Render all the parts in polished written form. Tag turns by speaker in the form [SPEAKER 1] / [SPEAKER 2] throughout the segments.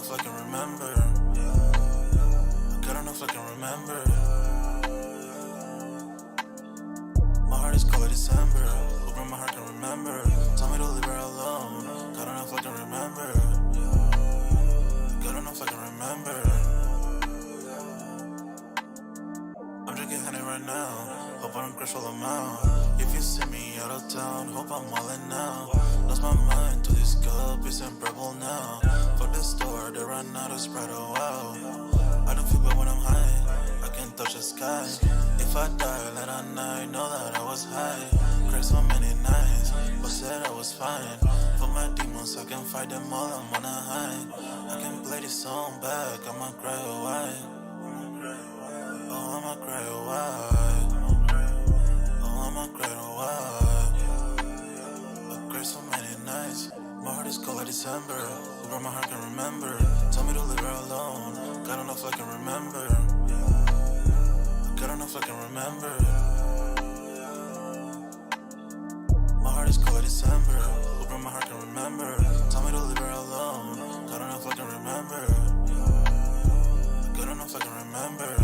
[SPEAKER 1] know if I can remember. I don't know if I can remember. My heart is cold like December. Open my heart can remember. Tell me to leave her alone. I don't know if I can remember. I don't know if I can remember. I'm drinking honey right now. Hope I don't crush all amount. If you see me out of town, hope I'm wildin' now. Lost my mind to this cup, it's unbearable now. Fuck the store, they run out of Sprite, oh wow. I don't feel bad when I'm high, I can't touch the sky. If I die late at night, know that I was high. Cried so many nights, but said I was fine. For my demons, I can fight them all, I'm on a high. I can play this song back, I'ma cry or why. Oh, I'ma cry or why. Oh, I'ma cry or why. I cried so many nights. My heart is cold like December. Where my heart can remember. Tell me to leave her alone. I don't know if I can remember. I don't know if I can remember. My heart is cold like December. Where my heart can remember. Tell me to leave her alone. I don't know if I can remember. I don't know if I can remember.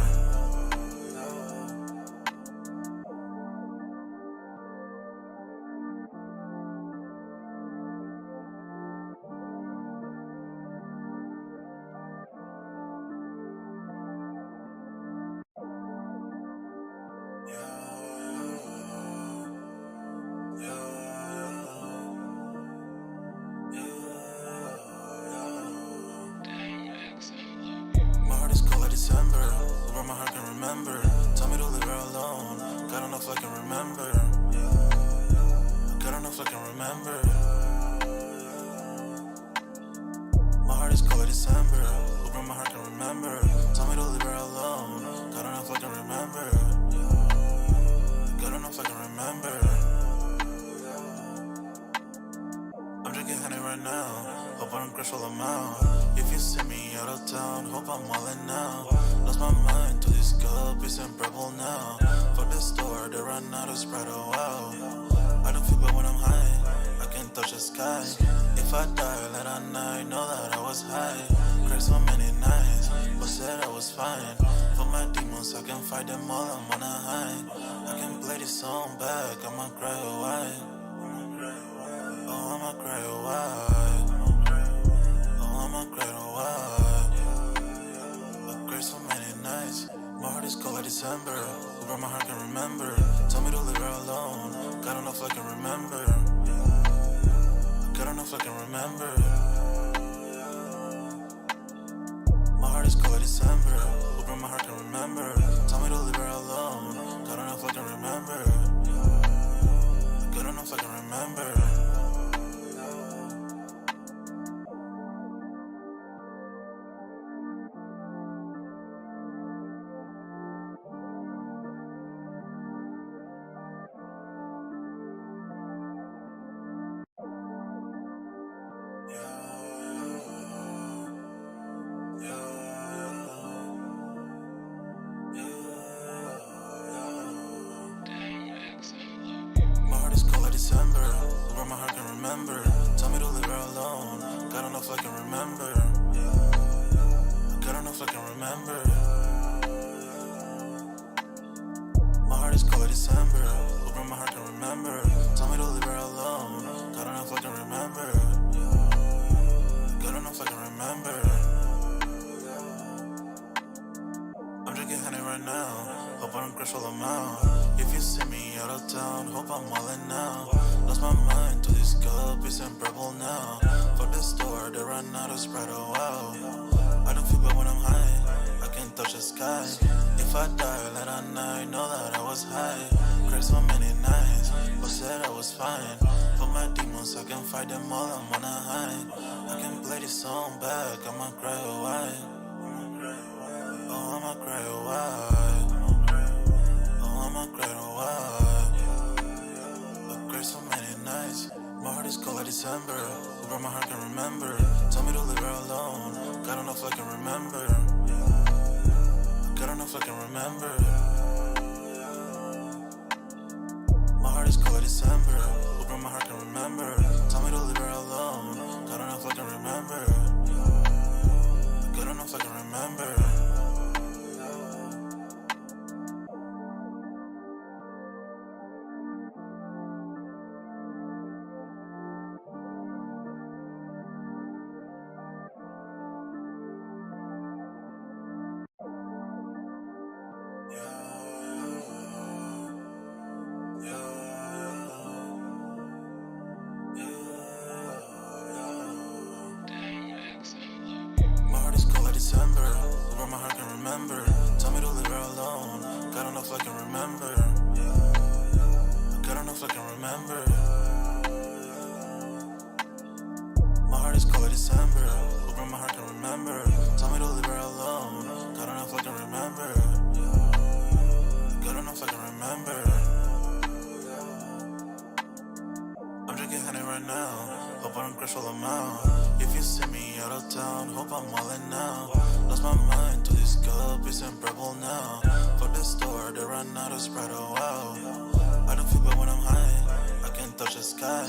[SPEAKER 1] December, where my heart can remember. Tell me to leave her alone. I don't know if I can remember. I don't know if I can remember. My heart is cold like December, where my heart can remember. Tell me to leave her alone. I don't know if I can remember. I don't know if I can remember. I'm drinking honey right now. Hope I don't crush all amount. If you see me out of town, hope I'm wildin' now. Lost my mind to this cup, it's unbearable now. Fuck the store, they run out of Sprite, oh wow. I don't feel bad when I'm high, I can't touch the sky. If I die late at night, know that I was high. Cried so many nights, but said I was fine. For my demons, I can fight them all, I'm on a high. I can play this song back, I'ma cry or why. Oh, I'ma cry or why. I'ma cry or why. I cried so many nights. My heart is cold like December. Where my heart can remember. Tell me to leave her alone. I don't know if I can remember. I don't know if I can remember. My heart is cold like December. Where my heart can remember. Tell me to leave her alone. I don't know if I can remember. I don't know if I can remember. December, where my heart can remember. Tell me to leave her alone. I don't know if I can remember. I don't know if I can remember. My heart is cold like December, where my heart can remember. Tell me to leave her alone. I don't know if I can remember. I don't know if I can remember. I'm drinking honey right now. Hope I don't crush all amount. If you see me out of town, hope I'm wildin' now. Lost my mind to this cup, it's unbearable now. Fuck the store, they run out of Sprite, oh wow. I don't feel bad when I'm high, I can't touch the sky. If I die late at night, know that I was high. Cried so many nights, but said I was fine. For my demons, I can fight them all, I'm on a high. I can play this song back, I'ma cry or why. Oh, I'ma cry or why. I'ma cry or why. I cried so many nights. My heart is cold like December. Where my heart can remember. Tell me to leave her alone. I don't know if I can remember. I don't know if I can remember. My heart is cold like December. Where my heart can remember. Tell me to leave her alone. I don't know if I can remember. where my heart can remember. Tell me to leave her alone. God don't know if I can remember. God don't know if I can remember. My heart is cold like December. Where my heart can remember. Tell me to leave her alone. God don't know if I can remember. God don't know if I can remember. I'm drinking honey right now. Hope I don't crash all amount. If you see me out of town, hope I'm all in now. Lost my mind to this cup, it's unbearable now. For the store, they run out of Sprite, oh wow. I don't feel bad when I'm high, I can't touch the sky.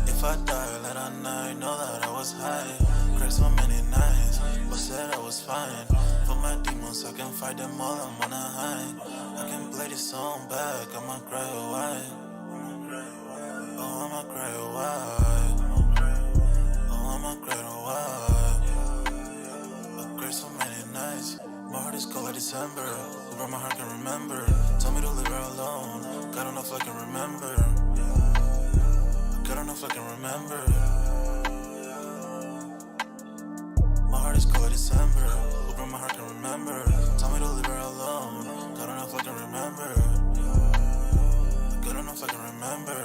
[SPEAKER 1] If I die late at night, know that I was high. Cried so many nights, but said I was fine. For my demons, I can fight them all, I'm on a high. I can play this song back, I'ma cry or why. Oh, I'ma cry or why. Oh, I'ma cry or why. I cried so many nights. My heart is cold like December. Where my heart can remember. Tell me to leave her alone. God don't know if I can remember. God don't know if I can remember. My heart is cold like December. Where my heart can remember. Tell me to leave her alone. God don't know if I can remember. God don't know if I can remember.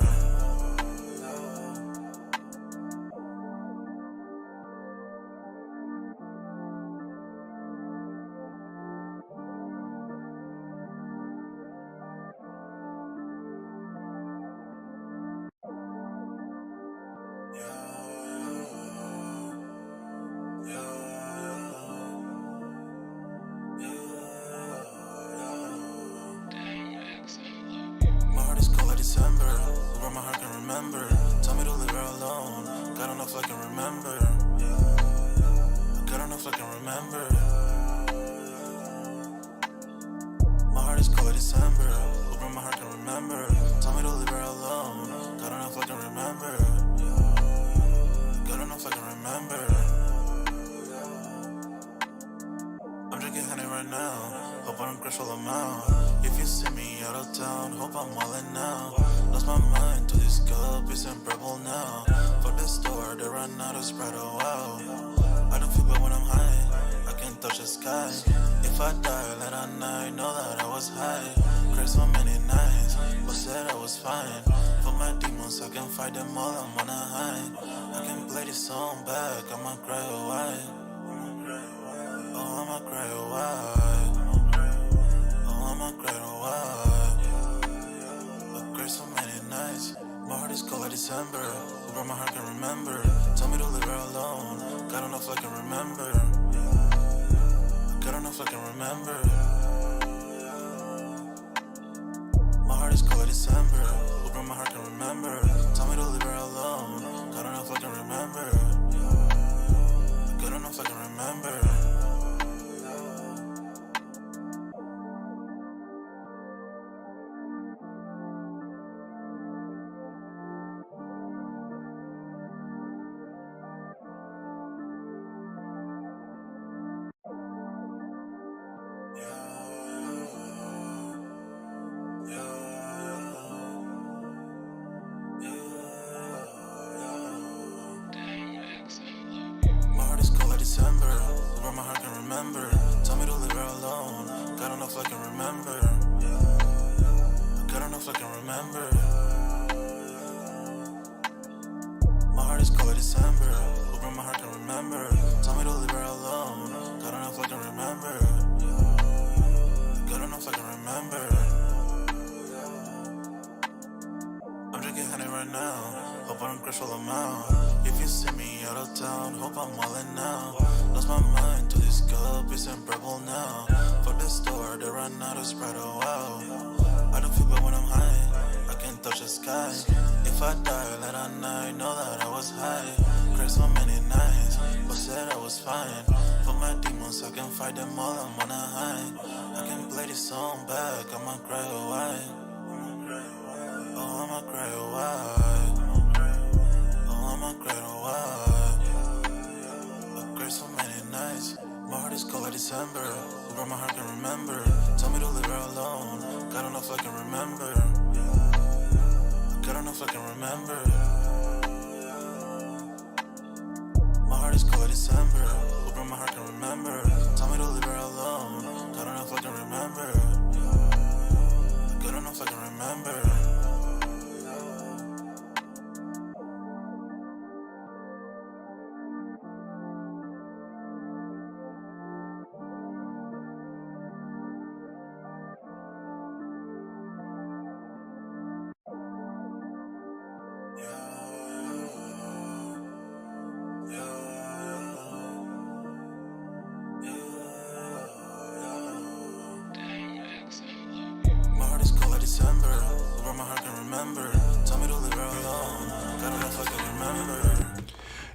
[SPEAKER 1] My heart is cold like December. Where my heart can remember. Tell me to leave her alone. God don't know if I can remember. God don't know if I can remember. My heart is cold like December. Where my heart can remember. Tell me to leave her alone. God don't know if I can remember. God don't know if I can remember. I'm drinking honey right now. Hope I don't crash all amount. If you see me out of town, hope I'm all in now. Lost my mind to this cup, it's unbearable now. For the store, they run out of Sprite, oh wow. I don't feel bad when I'm high, I can't touch the sky. If I die late at night, know that I was high. Cried so many nights, but said I was fine. For my demons, I can fight them all, I'm on a high. I can play this song back, I'ma cry or why. Oh, I'ma cry or why. Oh, I'ma cry or why. I cried so many nights. My heart is cold like December. Where my heart can remember. Tell me to leave her alone. God don't know if I can remember. God don't know if I can remember. My heart is cold like December. Where my heart can remember. Tell me to leave her alone. God don't know if I can remember. God don't know if I can remember. My heart is cold like December. Where my heart can remember. Tell me to leave her alone. God don't know if I can remember. God don't know if I can remember. My heart is cold like December. Where my heart can remember. Tell me to leave her alone. God don't know if I can remember. God don't know if I can remember. I'm drinking honey right now. Hope I don't crash all amount. If you see me out of town, hope I'm all in now. Lost my mind to this cup, it's unbearable now. For the store, they run out of Sprite, oh wow. I don't feel bad when I'm high, I can't touch the sky. If I die late at night, know that I was high. Cried so many nights, but said I was fine. For my demons, I can fight them all, I'm on a high. I can play this song back, I'ma cry or why. Oh, I'ma cry or why. Oh, I'ma cry or why. I cried so many nights. My heart is cold like December. Where my heart can remember. Tell me to leave her alone. God don't know if I can remember. God don't know if I can remember. My heart is cold like December. Where my heart can remember. Tell me to leave her alone. remember. Tell me to leave her alone. God enough I can remember.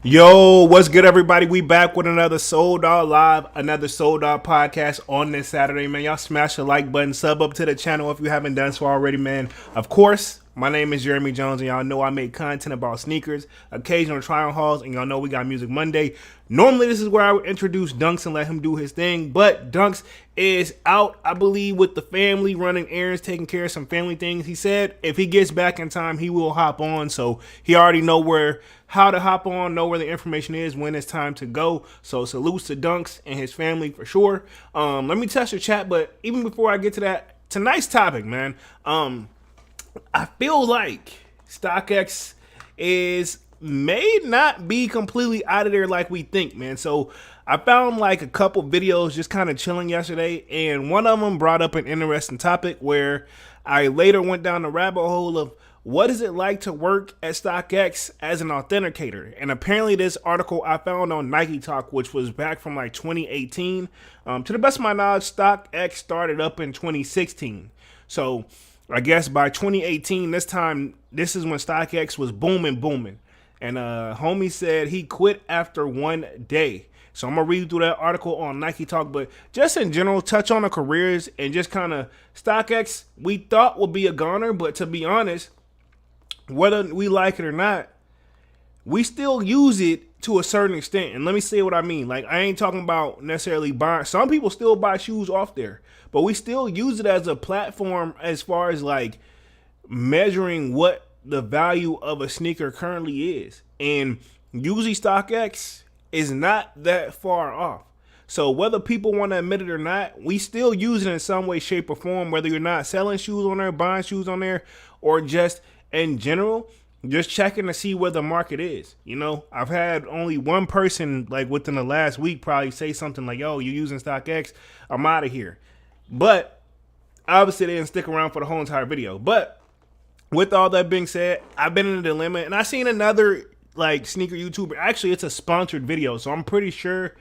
[SPEAKER 2] Yo, what's good, everybody? We back with another Sold Out Live, another Sold Out podcast on this Saturday, man. Y'all smash the like button, sub up to the channel if you haven't done so already, man. Of course, my name is Jeremy Jones, and y'all know I make content about sneakers, occasional try-on hauls, and y'all know we got Music Monday. Normally, this is where I would introduce Dunks and let him do his thing, but Dunks is out, I believe, with the family, running errands, taking care of some family things. He said if he gets back in time, he will hop on, so he already know how to hop on, know where the information is when it's time to go. So salutes to Dunks and his family for sure. Let me touch the chat, but even before I get to that, tonight's topic, man, I feel like Stockx may not be completely out of there like we think, man. So I found like a couple videos just kind of chilling yesterday, and one of them brought up an interesting topic where I later went down the rabbit hole of what is it like to work at Stockx as an authenticator. And apparently this article I found on Nike Talk, which was back from like 2018. To the best of my knowledge, Stockx started up in 2016. So I guess by 2018, this is when Stockx was booming. And homie said he quit after 1 day. So I'm going to read through that article on Nike Talk, but just in general, touch on the careers and just kind of Stockx we thought would be a goner, but to be honest, whether we like it or not, we still use it to a certain extent. And let me say what I mean. Like, I ain't talking about necessarily buying. Some people still buy shoes off there, but we still use it as a platform as far as like measuring what the value of a sneaker currently is. And usually Stockx is not that far off. So whether people want to admit it or not, we still use it in some way, shape, or form, whether you're not selling shoes on there, buying shoes on there, or just in general, just checking to see where the market is. You know, I've had only one person like within the last week probably say something like, yo, you're using Stockx, I'm out of here. But obviously they didn't stick around for the whole entire video. But with all that being said, I've been in a dilemma, and I seen another like sneaker YouTuber. Actually, it's a sponsored video, so I'm pretty sure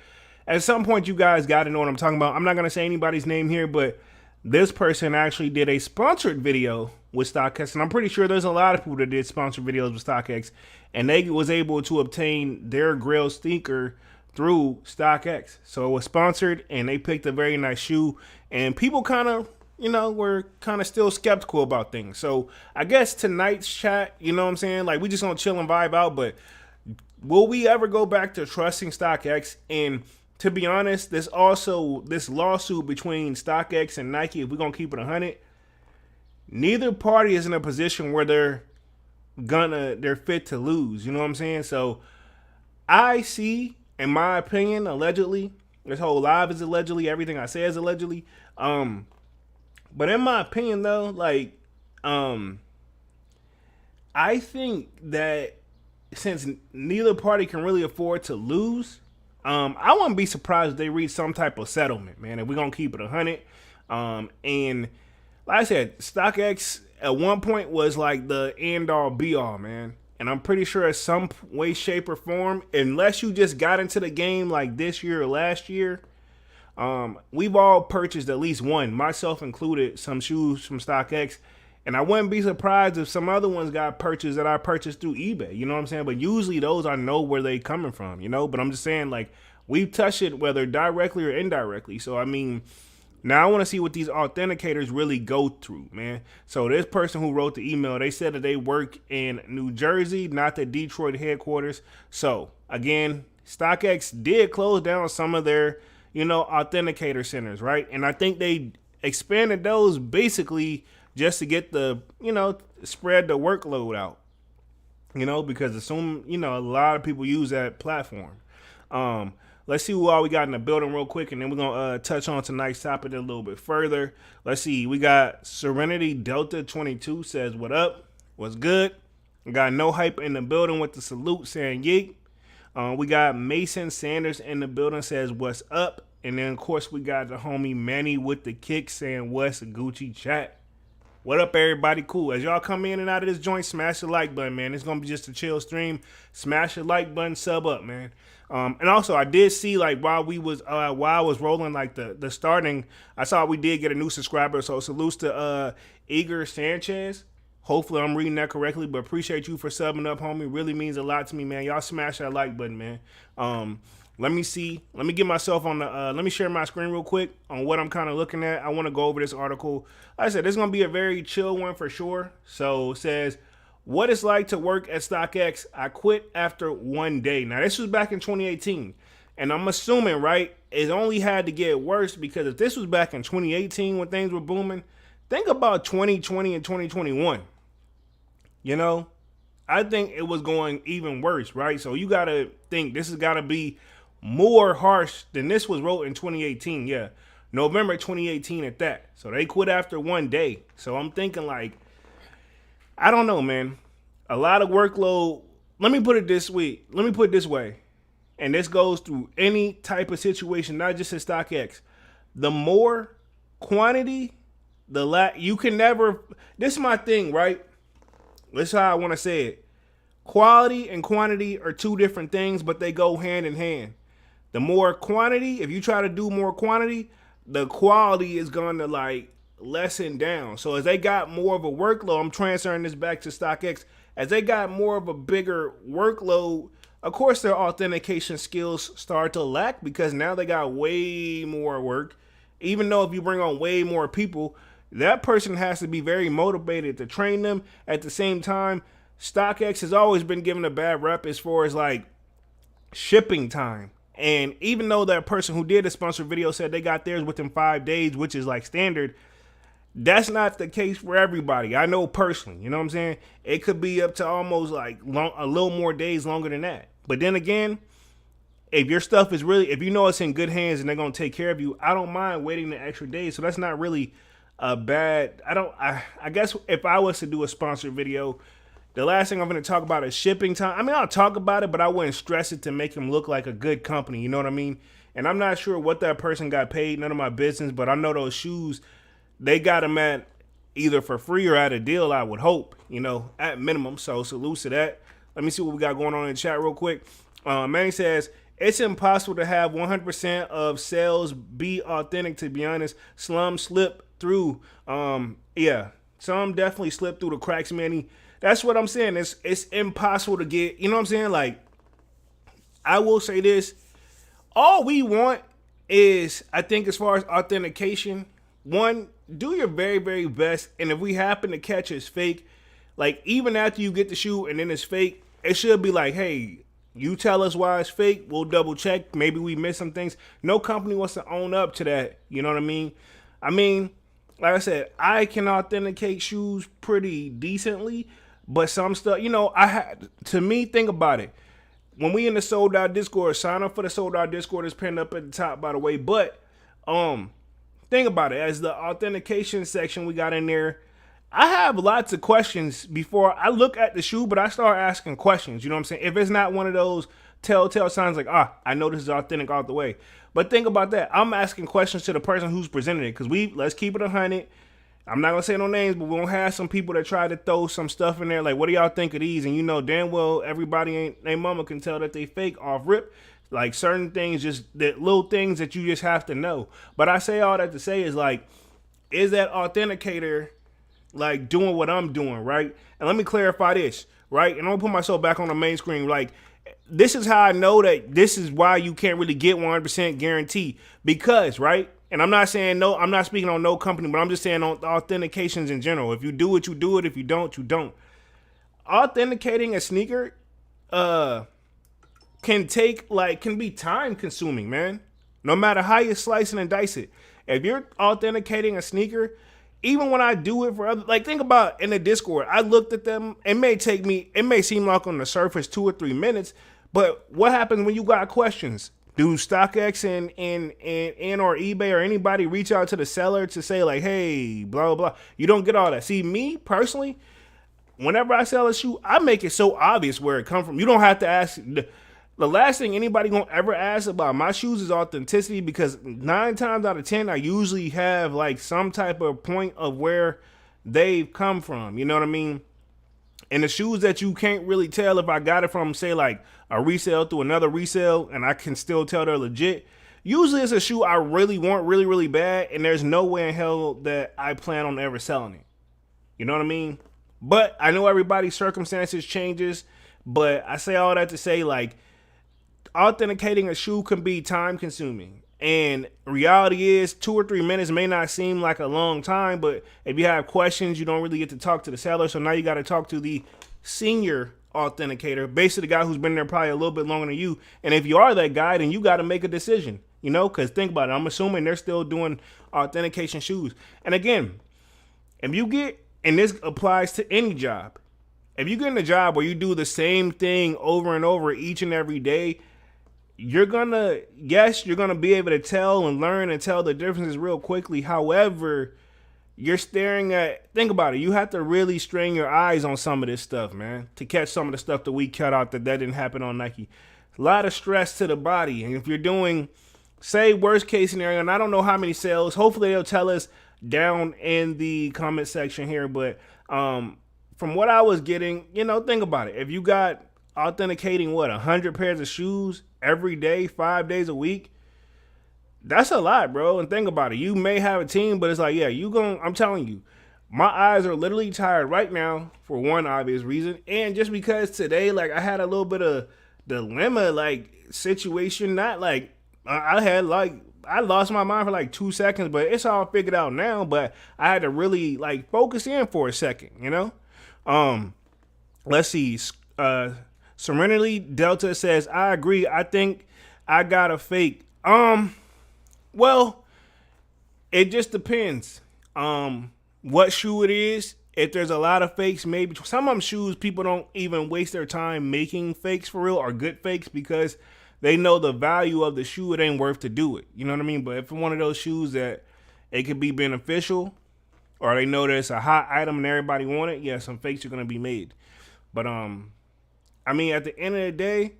[SPEAKER 2] at some point you guys got to know what I'm talking about. I'm not going to say anybody's name here, but this person actually did a sponsored video with Stockx, and I'm pretty sure there's a lot of people that did sponsored videos with Stockx, and they was able to obtain their Grail sneaker through Stockx. So it was sponsored, and they picked a very nice shoe, and people kind of, you know, were kind of still skeptical about things. So I guess tonight's chat, you know what I'm saying? Like, we just gonna chill and vibe out, but will we ever go back to trusting Stockx? And to be honest, there's also this lawsuit between Stockx and Nike. If we're gonna keep it 100, neither party is in a position where they're fit to lose. You know what I'm saying? So I see, in my opinion, allegedly, this whole live is allegedly, everything I say is allegedly. But in my opinion, though, like, I think that since neither party can really afford to lose, I wouldn't be surprised if they reach some type of settlement, man. If we're gonna keep it 100, and like I said, Stockx at one point was like the end all be all, man. And I'm pretty sure in some way, shape, or form, unless you just got into the game like this year or last year, we've all purchased at least one, myself included, some shoes from Stockx. And I wouldn't be surprised if some other ones got purchased that I purchased through eBay. You know what I'm saying? But usually those I know where they coming from, you know? But I'm just saying, like, we've touched it whether directly or indirectly. So, I mean, now I want to see what these authenticators really go through, man. So this person who wrote the email, they said that they work in New Jersey, not the Detroit headquarters. So, again, Stockx did close down some of their, you know, authenticator centers, right? And I think they expanded those basically just to get the, you know, spread the workload out, you know, because assume, you know, a lot of people use that platform. Let's see who all we got in the building real quick, and then we're going to touch on tonight's topic a little bit further. Let's see. We got Serenity Delta 22 says, what up? What's good? We got No Hype in the building with the salute saying yeet. We got Mason Sanders in the building says, what's up? And then, of course, we got the homie Manny with the kick saying, what's Gucci chat? What up, everybody? Cool. As y'all come in and out of this joint, smash the like button, man. It's going to be just a chill stream. Smash the like button, sub up, man. And also, I did see, like, while I was rolling, like, the starting, I saw we did get a new subscriber. So, salutes to Igor Sanchez. Hopefully I'm reading that correctly, but appreciate you for subbing up, homie. Really means a lot to me, man. Y'all smash that like button, man. Let me see. Let me get myself on the, let me share my screen real quick on what I'm kind of looking at. I want to go over this article. Like I said, this is going to be a very chill one for sure. So it says, what it's like to work at Stockx. I quit after 1 day. Now, this was back in 2018. And I'm assuming, right, it only had to get worse because if this was back in 2018 when things were booming, think about 2020 and 2021. You know, I think it was going even worse, right? So you got to think this has got to be more harsh than this was wrote in 2018. Yeah, November 2018 at that. So they quit after 1 day. So I'm thinking like, I don't know, man. A lot of workload. Let me put it this way. And this goes through any type of situation, not just at StockX. The more quantity, you can never. This is my thing, right? This is how I want to say it. Quality and quantity are two different things, but they go hand in hand. The more quantity, if you try to do more quantity, the quality is going to like lessen down. So as they got more of a workload, I'm transferring this back to StockX. As they got more of a bigger workload, of course their authentication skills start to lack because now they got way more work. Even though if you bring on way more people, that person has to be very motivated to train them. At the same time, StockX has always been given a bad rep as far as like shipping time. And even though that person who did a sponsored video said they got theirs within 5 days, which is like standard, that's not the case for everybody. I know personally, you know what I'm saying? It could be up to almost like a little more days longer than that. But then again, if your stuff is really, if you know it's in good hands and they're going to take care of you, I don't mind waiting the extra days. So that's not really a bad, I guess if I was to do a sponsored video, the last thing I'm going to talk about is shipping time. I mean, I'll talk about it, but I wouldn't stress it to make them look like a good company. You know what I mean? And I'm not sure what that person got paid. None of my business, but I know those shoes, they got them at either for free or at a deal, I would hope, you know, at minimum. So salute to that. Let me see what we got going on in the chat real quick. Manny says, it's impossible to have 100% of sales be authentic, to be honest. Slum slip through. Yeah, some definitely slip through the cracks, Manny. That's what I'm saying. It's impossible to get, you know what I'm saying? Like, I will say this. All we want is, I think as far as authentication, one, do your very, very best. And if we happen to catch it's fake, like even after you get the shoe and then it's fake, it should be like, hey, you tell us why it's fake. We'll double check. Maybe we missed some things. No company wants to own up to that. You know what I mean? I mean, like I said, I can authenticate shoes pretty decently, but some stuff, you know, to me, think about it. When we in the sold out Discord, sign up for the sold out Discord. Is pinned up at the top, by the way. But think about it. As the authentication section we got in there, I have lots of questions before I look at the shoe, but I start asking questions. You know what I'm saying? If it's not one of those telltale signs like, I know this is authentic all the way. But think about that. I'm asking questions to the person who's presenting it, because let's keep it 100. I'm not going to say no names, but we're going to have some people that try to throw some stuff in there like, what do y'all think of these? And you know damn well everybody their mama can tell that they fake off rip. Like certain things, just that little things that you just have to know. But I say all that to say is like, is that authenticator like doing what I'm doing, right? And let me clarify this, right? And I'm gonna put myself back on the main screen. Like, this is how I know that this is why you can't really get 100% guarantee, because, right? And I'm not saying no, I'm not speaking on no company, but I'm just saying on authentications in general. If you do it, you do it. If you don't, you don't. Authenticating a sneaker can be time consuming, man. No matter how you slice and dice it. If you're authenticating a sneaker, even when I do it for other, like think about in the Discord, I looked at them. It may seem like on the surface 2 or 3 minutes, but what happens when you got questions? Do StockX and or eBay or anybody reach out to the seller to say like, hey, blah, blah, blah? You don't get all that. See, me personally, whenever I sell a shoe, I make it so obvious where it come from. You don't have to ask. The last thing anybody gonna ever ask about my shoes is authenticity, because 9 times out of 10, I usually have like some type of point of where they've come from. You know what I mean? And the shoes that you can't really tell if I got it from, say, like a resale through another resale, and I can still tell they're legit. Usually it's a shoe I really want really, really bad, and there's no way in hell that I plan on ever selling it. You know what I mean? But I know everybody's circumstances changes. But I say all that to say, like, authenticating a shoe can be time consuming. And reality is 2 or 3 minutes may not seem like a long time, but if you have questions, you don't really get to talk to the seller. So now you got to talk to the senior authenticator, basically the guy who's been there probably a little bit longer than you. And if you are that guy, then you got to make a decision, you know, because think about it. I'm assuming they're still doing authentication shoes. And again, if you get, and this applies to any job, if you get in a job where you do the same thing over and over each and every day, you're gonna be able to tell and learn and tell the differences real quickly. However, you're staring at, think about it, you have to really strain your eyes on some of this stuff, man, to catch some of the stuff that we cut out that didn't happen on Nike. A lot of stress to the body. And if you're doing, say, worst case scenario, and I don't know how many sales, hopefully they'll tell us down in the comment section here, but from what I was getting, you know, think about it. If you got authenticating 100 pairs of shoes every day, 5 days a week, that's a lot, bro. And think about it. You may have a team, but it's like, yeah, I'm telling you, my eyes are literally tired right now for one obvious reason. And just because today, like, I had a little bit of dilemma, like, situation, not like I lost my mind for like 2 seconds, but it's all figured out now. But I had to really like focus in for a second, you know? Let's see. Serenity Delta says, I agree. I think I got a fake. Well, it just depends. What shoe it is. If there's a lot of fakes, maybe some of them shoes, people don't even waste their time making fakes for real, or good fakes, because they know the value of the shoe. It ain't worth to do it. You know what I mean? But if it's one of those shoes that it could be beneficial, or they know that it's a hot item and everybody want it, yeah, some fakes are gonna be made. But I mean, at the end of the day,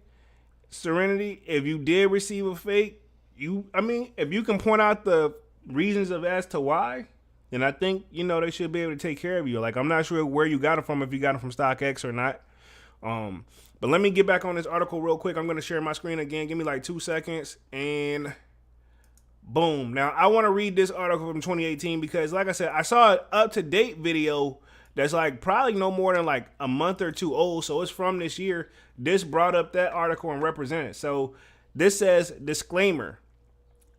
[SPEAKER 2] Serenity, if you did receive a fake, if you can point out the reasons of as to why, then I think, you know, they should be able to take care of you. Like, I'm not sure where you got it from, if you got it from Stockx or not. But let me get back on this article real quick. I'm going to share my screen again. Give me like 2 seconds and boom. Now, I want to read this article from 2018 because, like I said, I saw an up-to-date video that's like probably no more than like a month or two old. So it's from this year. This brought up that article and represented. So this says, disclaimer,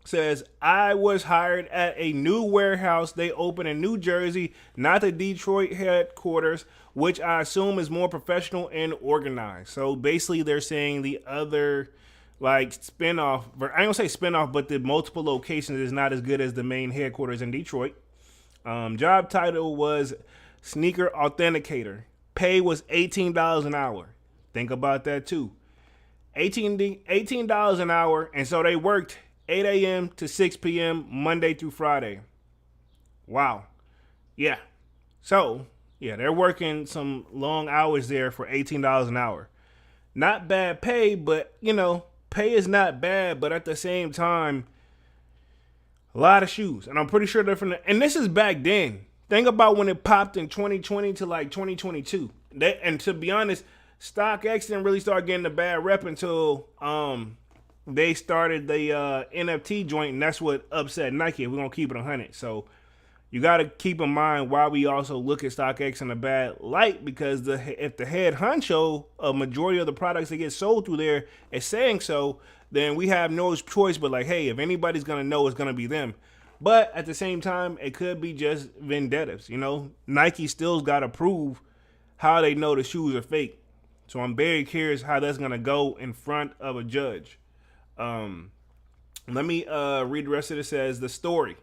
[SPEAKER 2] says, I was hired at a new warehouse they opened in New Jersey, not the Detroit headquarters, which I assume is more professional and organized. So basically they're saying the other like spinoff, I don't say spinoff, but the multiple locations is not as good as the main headquarters in Detroit. Job title was Sneaker Authenticator. Pay was $18 an hour. Think about that too. $18 an hour. And so they worked 8 a.m. to 6 p.m. Monday through Friday. Wow. Yeah. So, yeah, they're working some long hours there for $18 an hour. Not bad pay, but, you know, pay is not bad, but at the same time, a lot of shoes. And I'm pretty sure they're from the, and this is back then. Think about when it popped in 2020 to like 2022. And to be honest, StockX didn't really start getting a bad rep until they started the NFT joint, and that's what upset Nike. We're going to keep it 100. So you got to keep in mind why we also look at StockX in a bad light, because if the head honcho, a majority of the products that get sold through there is saying so, then we have no choice but like, hey, if anybody's going to know, it's going to be them. But at the same time, it could be just vendettas. You know, Nike still's got to prove how they know the shoes are fake. So I'm very curious how that's going to go in front of a judge. Let me read the rest of it. It says, the story.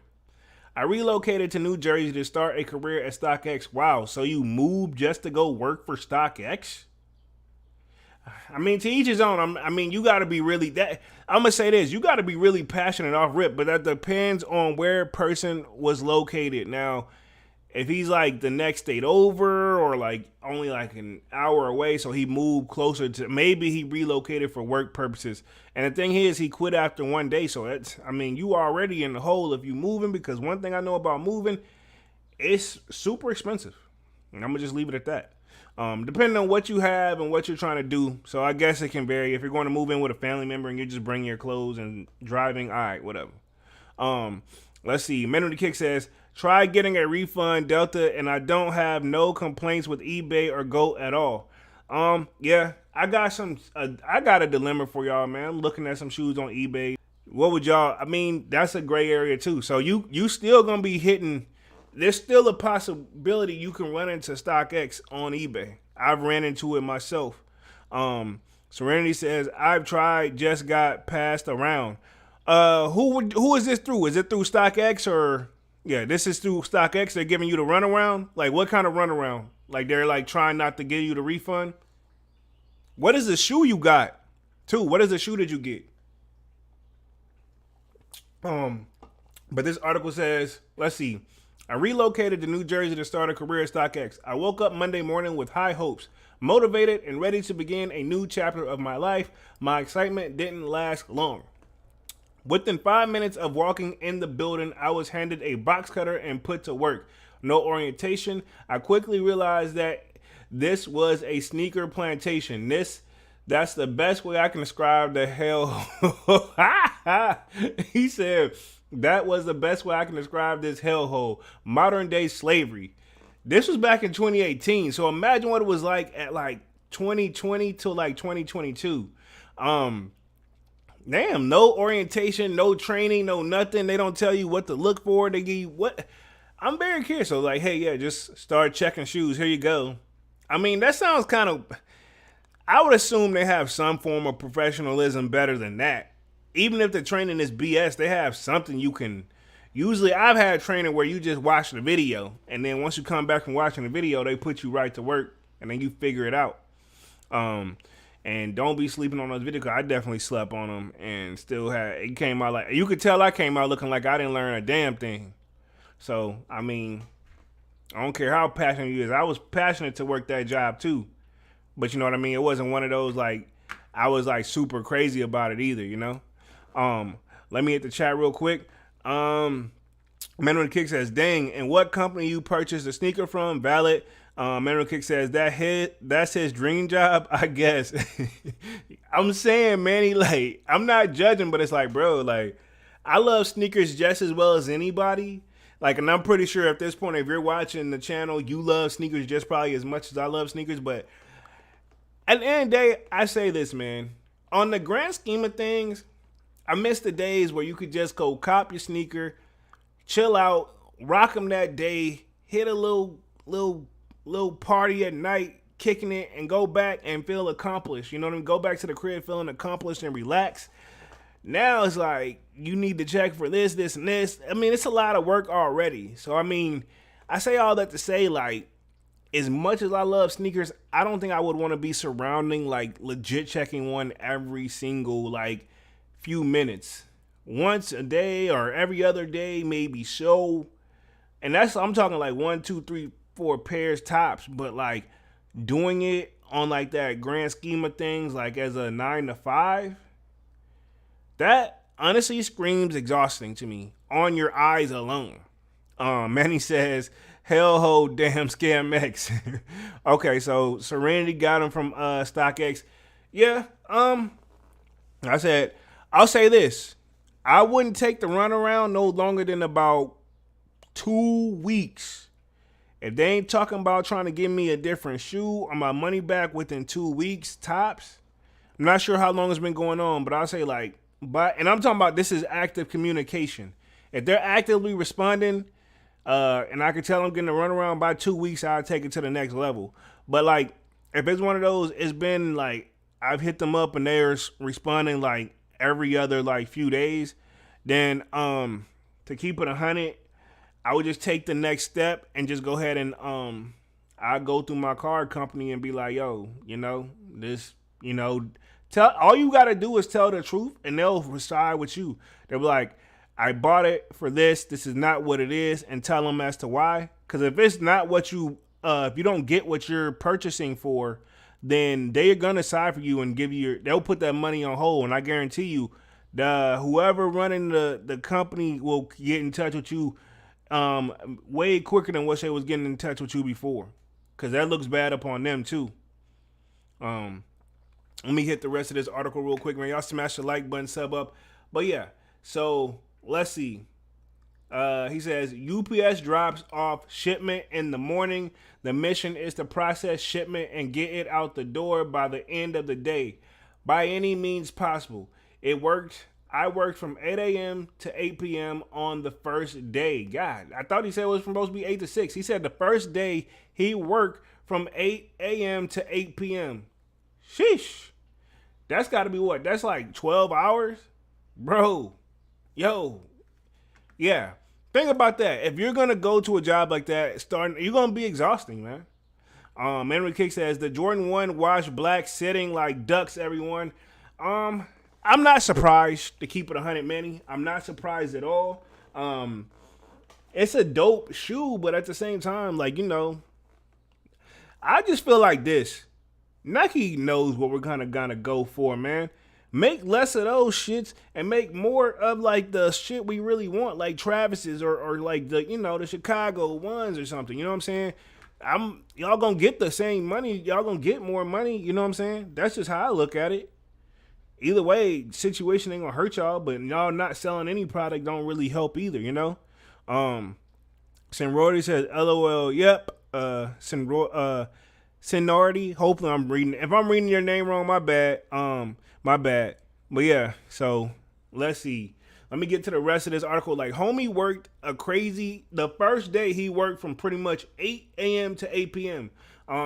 [SPEAKER 2] I relocated to New Jersey to start a career at StockX. Wow, so you moved just to go work for StockX? I mean, to each his own. I mean, you got to be really that. I'm gonna say this: you got to be really passionate off rip, but that depends on where a person was located. Now, if he's like the next state over, or like only like an hour away, so he moved closer to, maybe he relocated for work purposes. And the thing is, he quit after 1 day, so that's, I mean, you already in the hole if you moving, because one thing I know about moving, it's super expensive, and I'm gonna just leave it at that. Depending on what you have and what you're trying to do. So I guess it can vary. If you're going to move in with a family member and you just bring your clothes and driving, all right, whatever. Let's see. Men with the Kick says, Tried getting a refund, Delta, and I don't have no complaints with eBay or Go at all. Yeah, I got I got a dilemma for y'all, man. I'm looking at some shoes on eBay. What would y'all? I mean, that's a gray area too. So you still gonna be hitting. There's still a possibility you can run into StockX on eBay. I've ran into it myself. Serenity says I've tried, just got passed around. Who is this through? Is it through StockX or yeah? This is through StockX. They're giving you the runaround. Like what kind of runaround? Like they're like trying not to give you the refund. What is the shoe you got? Too. What is the shoe that you get? But this article says, let's see. I relocated to New Jersey to start a career at StockX. I woke up Monday morning with high hopes, motivated and ready to begin a new chapter of my life. My excitement didn't last long. Within 5 minutes of walking in the building, I was handed a box cutter and put to work. No orientation. I quickly realized that this was a sneaker plantation. That's the best way I can describe the hell. He said that was the best way I can describe this hellhole. Modern day slavery. This was back in 2018. So imagine what it was like at like 2020 to like 2022. Damn, no orientation, no training, no nothing. They don't tell you what to look for. They give you what. I'm very curious. So like, hey, yeah, just start checking shoes. Here you go. I mean, that sounds kind of. I would assume they have some form of professionalism better than that. Even if the training is BS, they have something you can. Usually, I've had training where you just watch the video, and then once you come back from watching the video, they put you right to work, and then you figure it out. And don't be sleeping on those videos. I definitely slept on them, and still had it came out like you could tell I came out looking like I didn't learn a damn thing. So I mean, I don't care how passionate you is. I was passionate to work that job too. But you know what I mean? It wasn't one of those like I was like super crazy about it either, you know? Let me hit the chat real quick. Man on the Kick says, dang, and what company you purchased the sneaker from? Valid. Man on the Kick says that's his dream job, I guess. I'm saying, Manny, like, I'm not judging, but it's like, bro, like, I love sneakers just as well as anybody. Like, and I'm pretty sure at this point, if you're watching the channel, you love sneakers just probably as much as I love sneakers, but at the end of the day, I say this, man. On the grand scheme of things, I miss the days where you could just go cop your sneaker, chill out, rock them that day, hit a little party at night, kicking it, and go back and feel accomplished. You know what I mean? Go back to the crib feeling accomplished and relax. Now it's like you need to check for this, and this. I mean, it's a lot of work already. So I mean, I say all that to say, like, as much as I love sneakers, I don't think I would want to be surrounding like legit checking one every single like few minutes. Once a day or every other day, maybe so. And that's I'm talking like 1, 2, 3, 4 pairs tops, but like doing it on like that grand scheme of things, like as a 9 to 5, that honestly screams exhausting to me on your eyes alone. Manny says, hell ho, damn Scam X. Okay, so Serenity got him from StockX. Yeah, I said, I'll say this. I wouldn't take the runaround no longer than about 2 weeks. If they ain't talking about trying to give me a different shoe or my money back within 2 weeks, tops. I'm not sure how long it's been going on, but I'll say like, and I'm talking about this is active communication. If they're actively responding, and I could tell I'm getting a runaround by 2 weeks, I'll take it to the next level. But like, if it's one of those, it's been like I've hit them up and they're responding like every other like few days, then to keep it 100, I would just take the next step and just go ahead and I go through my card company and be like, yo, you know, this, you know, tell all you gotta do is tell the truth and they'll side with you. They'll be like, I bought it for this. This is not what it is, and tell them as to why. Because if it's not what you, if you don't get what you're purchasing for, then they're gonna side for you and give you. They'll put that money on hold, and I guarantee you, whoever running the company will get in touch with you, way quicker than what they was getting in touch with you before, because that looks bad upon them too. Let me hit the rest of this article real quick, man. Y'all smash the like button, sub up, but yeah. So let's see. He says UPS drops off shipment in the morning. The mission is to process shipment and get it out the door by the end of the day, by any means possible. It worked. I worked from 8 a.m. to 8 p.m. on the first day. God, I thought he said it was supposed to be 8 to 6. He said the first day he worked from 8 a.m. to 8 p.m. Sheesh. That's got to be what? That's like 12 hours? Bro, yo, yeah. Think about that. If you're going to go to a job like that, you're going to be exhausting, man. Henry Kick says, the Jordan 1 wash black sitting like ducks, everyone. I'm not surprised, to keep it 100, Manny. I'm not surprised at all. It's a dope shoe, but at the same time, like, you know, I just feel like this. Nike knows what we're gonna go for, man. Make less of those shits and make more of like the shit we really want, like Travis's or like the, you know, the Chicago ones or something. You know what I'm saying? Y'all gonna get the same money. Y'all gonna get more money. You know what I'm saying? That's just how I look at it. Either way, situation ain't gonna hurt y'all, but y'all not selling any product don't really help either, you know? Senrority says, LOL, yep. Sonority, hopefully I'm reading. If I'm reading your name wrong, my bad. My bad. But yeah, so let's see. Let me get to the rest of this article. Like, homie worked the first day he worked from pretty much 8 a.m. to 8 p.m.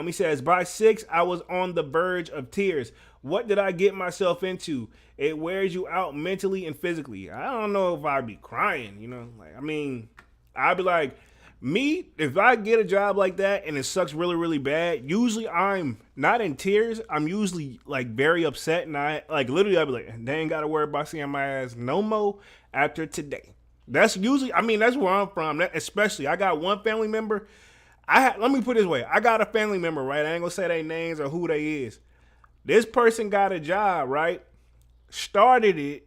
[SPEAKER 2] He says, by 6, I was on the verge of tears. What did I get myself into? It wears you out mentally and physically. I don't know if I'd be crying, you know? Like, I mean, I'd be like, me, if I get a job like that and it sucks really, really bad, usually I'm not in tears. I'm usually like very upset, and I like literally I'd be like, they ain't gotta worry about seeing my ass no more after today. That's usually, I mean, that's where I'm from. Especially, I got one family member. Let me put it this way. I got a family member, right? I ain't gonna say their names or who they is. This person got a job, right? Started it.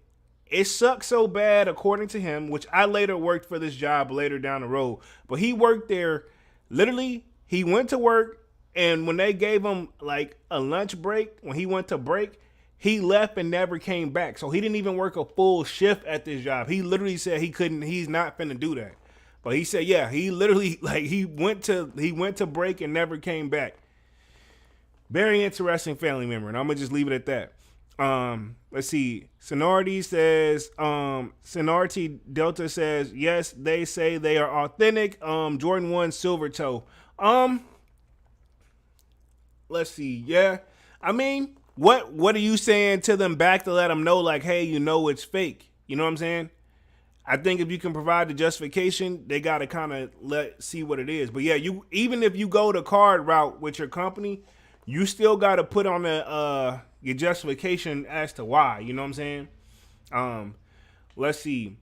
[SPEAKER 2] It sucked so bad, according to him, which I later worked for this job later down the road. But he worked there, literally, he went to work, and when they gave him like a lunch break, when he went to break, he left and never came back. So he didn't even work a full shift at this job. He literally said he's not finna do that. But he said, yeah, he literally, like, he went to break and never came back. Very interesting family member, and I'm gonna just leave it at that. Let's see. Sonority says, Sonority Delta says, yes, they say they are authentic. Jordan 1 silver toe. Let's see. Yeah. I mean, what are you saying to them back to let them know, like, hey, you know it's fake? You know what I'm saying? I think if you can provide the justification, they got to kind of see what it is. But yeah, even if you go the card route with your company, you still got to put on your justification as to why. You know what I'm saying? Let's see.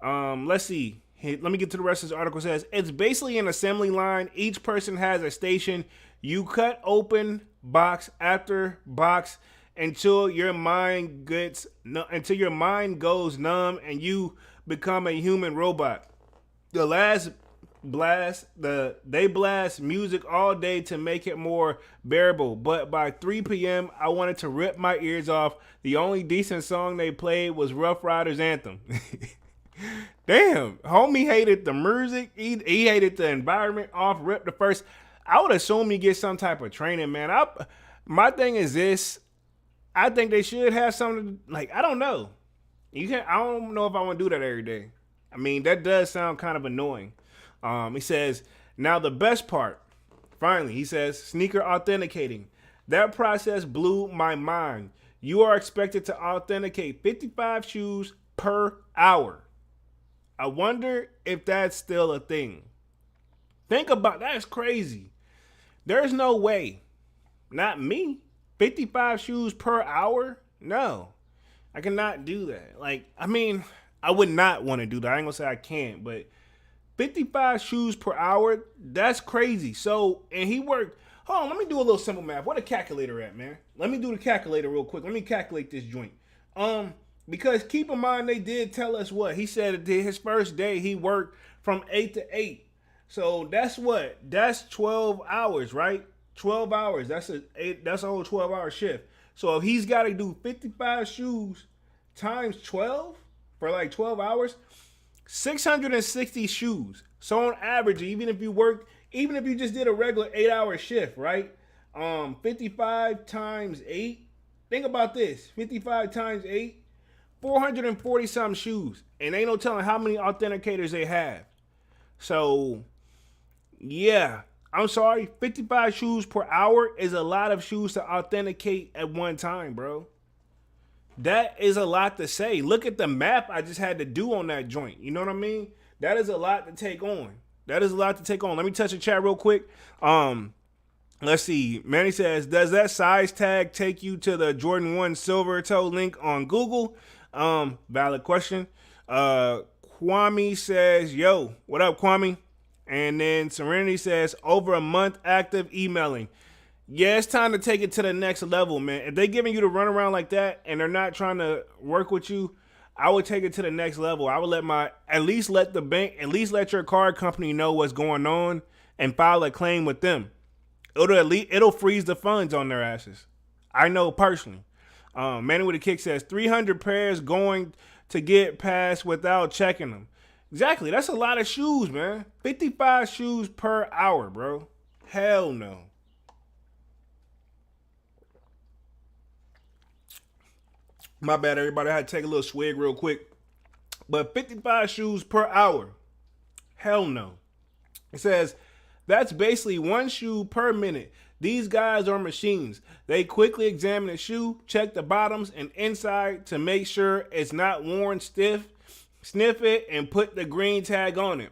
[SPEAKER 2] Let me get to the rest of this article. It says, it's basically an assembly line. Each person has a station. You cut open box after box until your mind goes numb and you become a human robot. They blast music all day to make it more bearable, but by 3 p.m. I wanted to rip my ears off. The only decent song they played was Rough Riders Anthem. Damn, homie hated the music. He hated the environment off rip the first. I would assume he gets some type of training, man. My thing is this. I think they should have something like, I don't know. I don't know if I want to do that every day. I mean, that does sound kind of annoying. He says, now the best part, finally, he says, sneaker authenticating. That process blew my mind. You are expected to authenticate 55 shoes per hour. I wonder if that's still a thing. Think about that's crazy. There's no way. Not me. 55 shoes per hour? No. I cannot do that. Like, I mean, I would not want to do that. I ain't gonna say I can't, but 55 shoes per hour, that's crazy. So, and he worked, hold on, let me do a little simple math. What a calculator at, man? Let me do the calculator real quick. Let me calculate this joint. Because keep in mind, they did tell us what? He said his first day he worked from 8 to 8. So that's what? That's 12 hours, right? 12 hours. That's a whole 12-hour shift. So if he's got to do 55 shoes times 12 for like 12 hours, 660 shoes. So on average, even if you just did a regular 8-hour shift, right? 55 times 8. Think about this. 55 times 8, 440 some shoes. And ain't no telling how many authenticators they have. So, yeah. I'm sorry, 55 shoes per hour is a lot of shoes to authenticate at one time, bro. That is a lot to say. Look at the map I just had to do on that joint. You know what I mean? That is a lot to take on. That is a lot to take on. Let me touch the chat real quick. Let's see. Manny says, does that size tag take you to the Jordan 1 silver toe link on Google? Valid question. Kwame says, yo, what up, Kwame? And then Serenity says, over a month active emailing. Yeah, it's time to take it to the next level, man. If they're giving you the runaround like that and they're not trying to work with you, I would take it to the next level. I would at least let your card company know what's going on and file a claim with them. It'll freeze the funds on their asses. I know personally. Manny with a kick says 300 pairs going to get passed without checking them. Exactly. That's a lot of shoes, man. 55 shoes per hour, bro. Hell no. My bad, everybody. I had to take a little swig real quick. But 55 shoes per hour. Hell no. It says, that's basically one shoe per minute. These guys are machines. They quickly examine the shoe, check the bottoms and inside to make sure it's not worn stiff, sniff it, and put the green tag on it.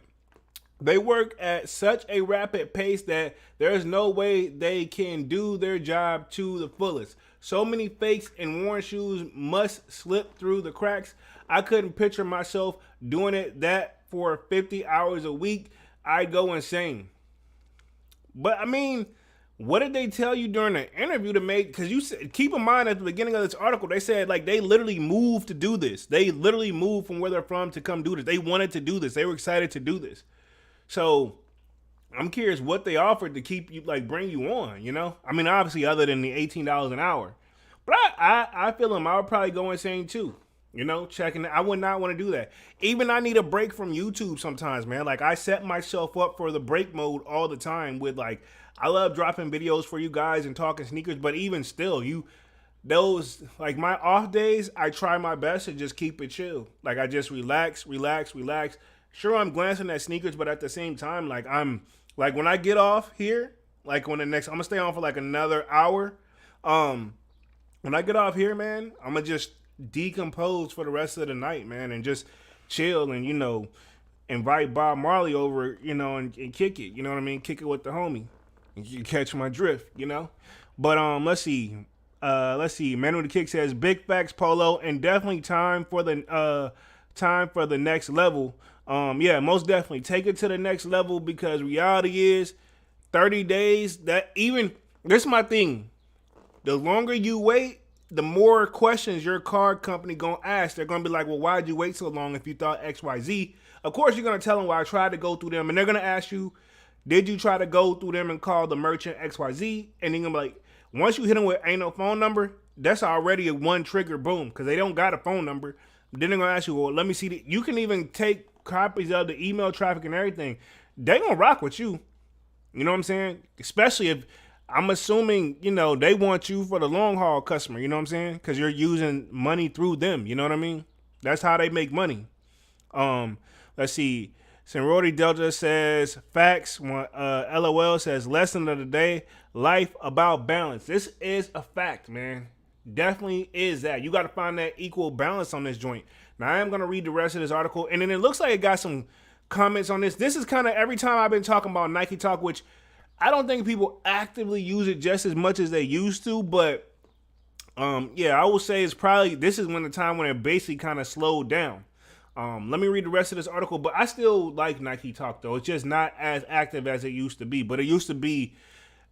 [SPEAKER 2] They work at such a rapid pace that there's no way they can do their job to the fullest. So many fakes and worn shoes must slip through the cracks. I couldn't picture myself doing that for 50 hours a week. I'd go insane. But I mean, what did they tell you during the interview to make? Because you said, keep in mind at the beginning of this article, they said like they literally moved to do this. They literally moved from where they're from to come do this. They wanted to do this. They were excited to do this. So I'm curious what they offered to keep you, like, bring you on, you know? I mean, obviously, other than the $18 an hour. But I feel them. I would probably go insane too. You know, checking it. I would not want to do that. Even I need a break from YouTube sometimes, man. Like, I set myself up for the break mode all the time with, like, I love dropping videos for you guys and talking sneakers, but even still, those, like, my off days, I try my best to just keep it chill. Like, I just relax. Sure, I'm glancing at sneakers, but at the same time, like, when I get off here, like, I'm gonna stay on for like another hour. When I get off here, man, I'm gonna just decompose for the rest of the night, man, and just chill and, you know, invite Bob Marley over, you know, and kick it. You know what I mean? Kick it with the homie. You catch my drift, you know? But let's see. Manu the Kick says big facts, Polo, and definitely time for the next level. Yeah, most definitely take it to the next level, because reality is 30 days. This is my thing. The longer you wait, the more questions your card company gonna ask. They're gonna be like, well, why'd you wait so long if you thought XYZ? Of course, you're gonna tell them, well, I tried to go through them, and they're gonna ask you, did you try to go through them and call the merchant XYZ? And you're gonna be like, once you hit them with ain't no phone number, that's already a one trigger, boom, because they don't got a phone number. Then they're gonna ask you, well, let me see. You can even take copies of the email traffic and everything. They gonna rock with you. You know what I'm saying? Especially if, I'm assuming, you know, they want you for the long haul customer. You know what I'm saying? Because you're using money through them. You know what I mean? That's how they make money. Let's see. Senrody Delta says facts. LOL says lesson of the day: life about balance. This is a fact, man. Definitely is that. You got to find that equal balance on this joint. Now, I am going to read the rest of this article, and then it looks like it got some comments on this. This is kind of every time I've been talking about Nike Talk, which I don't think people actively use it just as much as they used to, but yeah, I will say this is when the time when it basically kind of slowed down. Let me read the rest of this article, but I still like Nike Talk, though. It's just not as active as it used to be, but it used to be,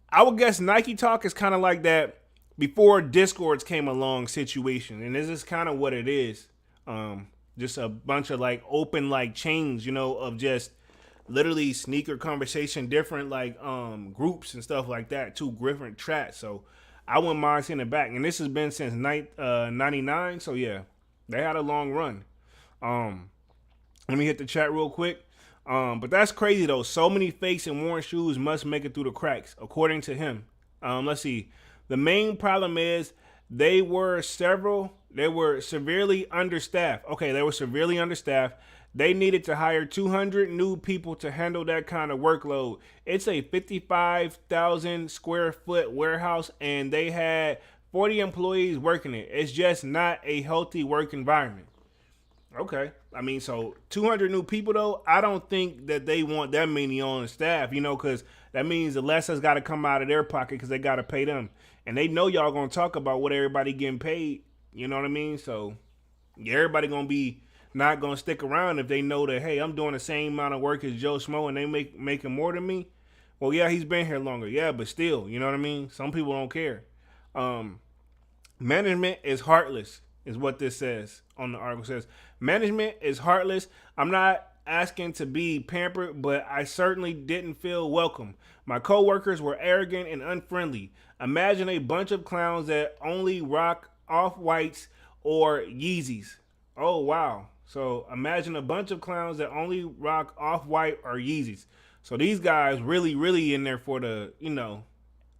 [SPEAKER 2] I would guess Nike Talk is kind of like that before Discords came along situation, and this is kind of what it is. Just a bunch of like open like chains, you know, of just literally sneaker conversation, different like groups and stuff like that, two different tracks. So I wouldn't mind seeing it back, and this has been since 99. So yeah, they had a long run. Let me hit the chat real quick. But that's crazy though. So many fakes and worn shoes must make it through the cracks, according to him. Let's see. The main problem is they were severely understaffed. Okay, they were severely understaffed. They needed to hire 200 new people to handle that kind of workload. It's a 55,000 square foot warehouse and they had 40 employees working it. It's just not a healthy work environment. Okay. I mean, so 200 new people, though, I don't think that they want that many on staff, because that means the less has got to come out of their pocket because they got to pay them. And they know y'all going to talk about what everybody getting paid. You know what I mean? So yeah, everybody going to be not going to stick around if they know that, hey, I'm doing the same amount of work as Joe Schmo and they making more than me. Well, yeah, he's been here longer. Yeah, but still, you know what I mean? Some people don't care. Management is heartless, is what this says on the article. It says management is heartless. I'm not asking to be pampered, but I certainly didn't feel welcome. My coworkers were arrogant and unfriendly. Imagine a bunch of clowns that only rock off whites or Yeezys. Oh wow. So imagine a bunch of clowns that only rock off white or Yeezys. So these guys really in there for the,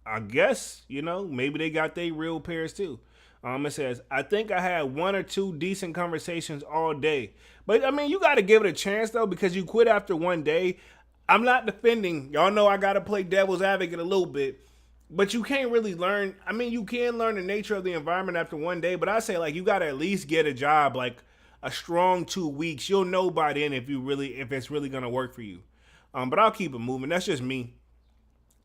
[SPEAKER 2] I guess, maybe they got their real pairs too. It says, I think I had one or two decent conversations all day. But, I mean, you got to give it a chance, though, because you quit after one day. I'm not defending. Y'all know I got to play devil's advocate a little bit. But you can't really learn. I mean, you can learn the nature of the environment after one day. But I say, like, you got to at least get a job, like, a strong 2 weeks. You'll know by then if it's really going to work for you. But I'll keep it moving. That's just me.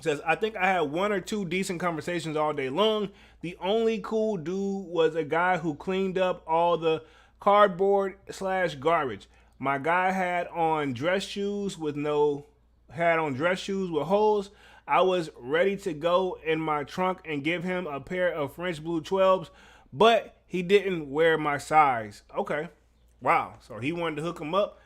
[SPEAKER 2] Says, I think I had one or two decent conversations all day long. The only cool dude was a guy who cleaned up all the cardboard / garbage. My guy had on dress shoes with holes. I was ready to go in my trunk and give him a pair of French Blue 12s, but he didn't wear my size. Okay. Wow. So he wanted to hook him up.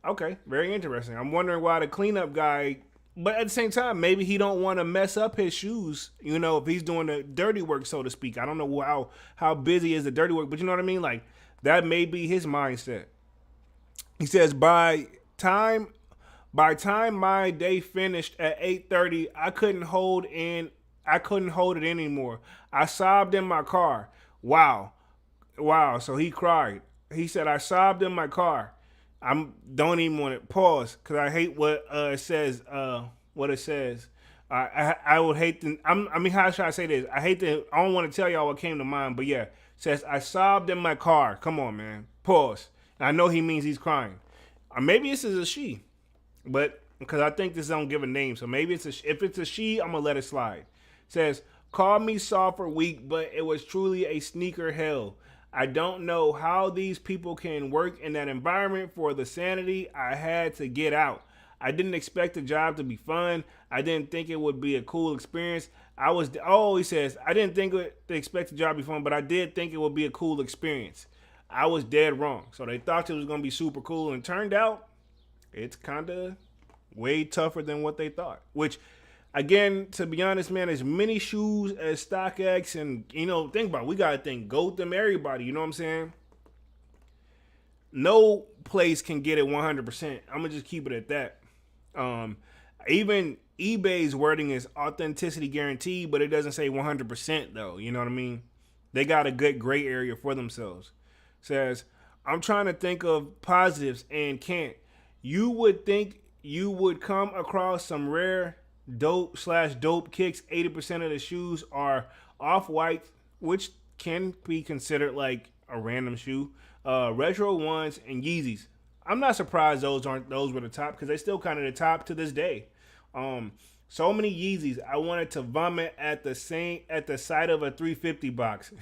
[SPEAKER 2] Okay. Very interesting. I'm wondering why the cleanup guy. But at the same time, maybe he don't want to mess up his shoes, if he's doing the dirty work, so to speak. I don't know how busy is the dirty work, but you know what I mean? Like, that may be his mindset. He says, by time my day finished at 8:30, I couldn't hold it anymore. I sobbed in my car. Wow. So he cried. He said, I sobbed in my car. Don't even want to pause because I hate what it says. What it says. I would hate to. How should I say this? I don't want to tell y'all what came to mind, but yeah, it says I sobbed in my car. Come on, man. Pause. And I know he means he's crying. Or maybe this is a she, but because I think this don't give a name, so maybe if it's a she, I'm gonna let it slide. It says, call me soft or weak, but it was truly a sneaker hell. I don't know how these people can work in that environment for the sanity I had to get out. I didn't expect the job to be fun. I didn't think it would be a cool experience. He says, I didn't expect the job to be fun, but I did think it would be a cool experience. I was dead wrong. So they thought it was going to be super cool, and turned out it's kind of way tougher than what they thought, which, again, to be honest, man, as many shoes as Stockx, and think about it, we gotta think goat them everybody. You know what I'm saying? No place can get it 100%. I'm gonna just keep it at that. Even eBay's wording is authenticity guaranteed, but it doesn't say 100% though. You know what I mean? They got a good gray area for themselves. Says, I'm trying to think of positives and can't. You would think you would come across some rare dope kicks. 80% of the shoes are off-white, which can be considered like a random shoe. Retro ones and Yeezys. I'm not surprised those were the top, because they still kind of the top to this day. So many Yeezys, I wanted to vomit at the sight of a 350 box.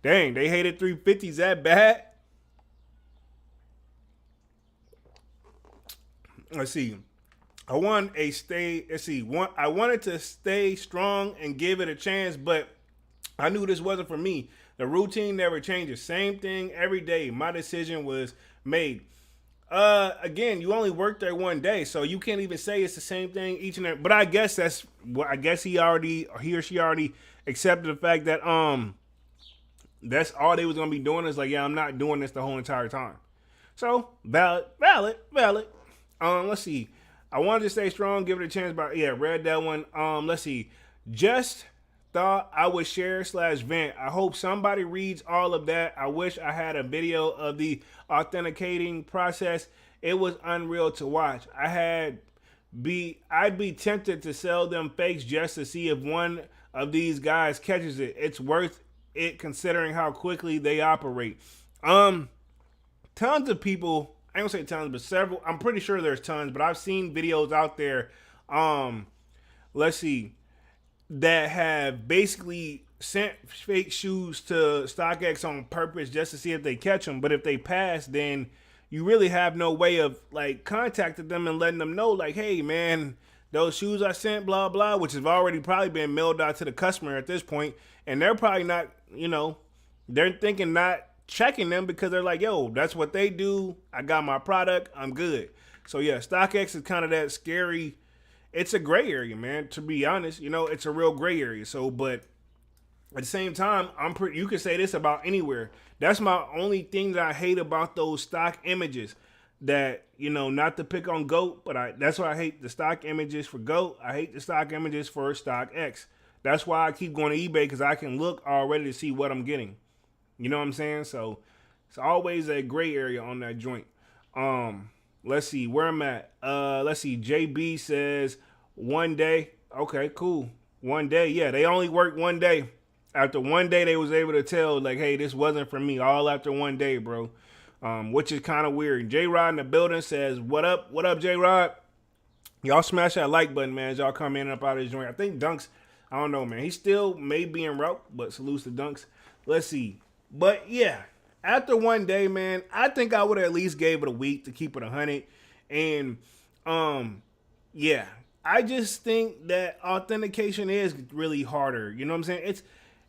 [SPEAKER 2] Dang, they hated 350s that bad. Let's see. I wanted to stay strong and give it a chance, but I knew this wasn't for me. The routine never changes. Same thing every day. My decision was made. Again, you only worked there one day, so you can't even say it's the same thing each and every. But I guess he or she already accepted the fact that that's all they was gonna be doing is like, yeah, I'm not doing this the whole entire time. So valid. Let's see. I wanted to stay strong, give it a chance, but yeah, read that one. Let's see. Just thought I would share / vent. I hope somebody reads all of that. I wish I had a video of the authenticating process. It was unreal to watch. I'd be tempted to sell them fakes just to see if one of these guys catches it. It's worth it considering how quickly they operate. Tons of people, I don't say tons, but several, I'm pretty sure there's tons, but I've seen videos out there, let's see, that have basically sent fake shoes to StockX on purpose just to see if they catch them. But if they pass, then you really have no way of like contacting them and letting them know, like, hey man, those shoes I sent, blah blah, which have already probably been mailed out to the customer at this point, and they're probably not, they're thinking not checking them because they're like, yo, that's what they do. I got my product, I'm good. So yeah, StockX is kind of that scary. It's a gray area, man. To be honest, it's a real gray area. So, but at the same time, you can say this about anywhere. That's my only thing that I hate about those stock images. That, not to pick on GOAT, but that's why I hate the stock images for GOAT. I hate the stock images for StockX. That's why I keep going to eBay, because I can look already to see what I'm getting. You know what I'm saying? So it's always a gray area on that joint. Let's see where I'm at. Let's see. JB says 1 day. Okay, cool. 1 day. Yeah, they only worked 1 day. After 1 day, they was able to tell, like, hey, this wasn't for me. All after 1 day, bro. Which is kind of weird. J-Rod in the building says, what up? What up, J-Rod? Y'all smash that like button, man, as y'all come in and up out of this joint. I think Dunks, I don't know, man. He still may be en route, but salutes to Dunks. Let's see. But, yeah, after 1 day, man, I think I would have at least gave it a week to keep it 100. And, yeah, I just think that authentication is really harder. You know what I'm saying?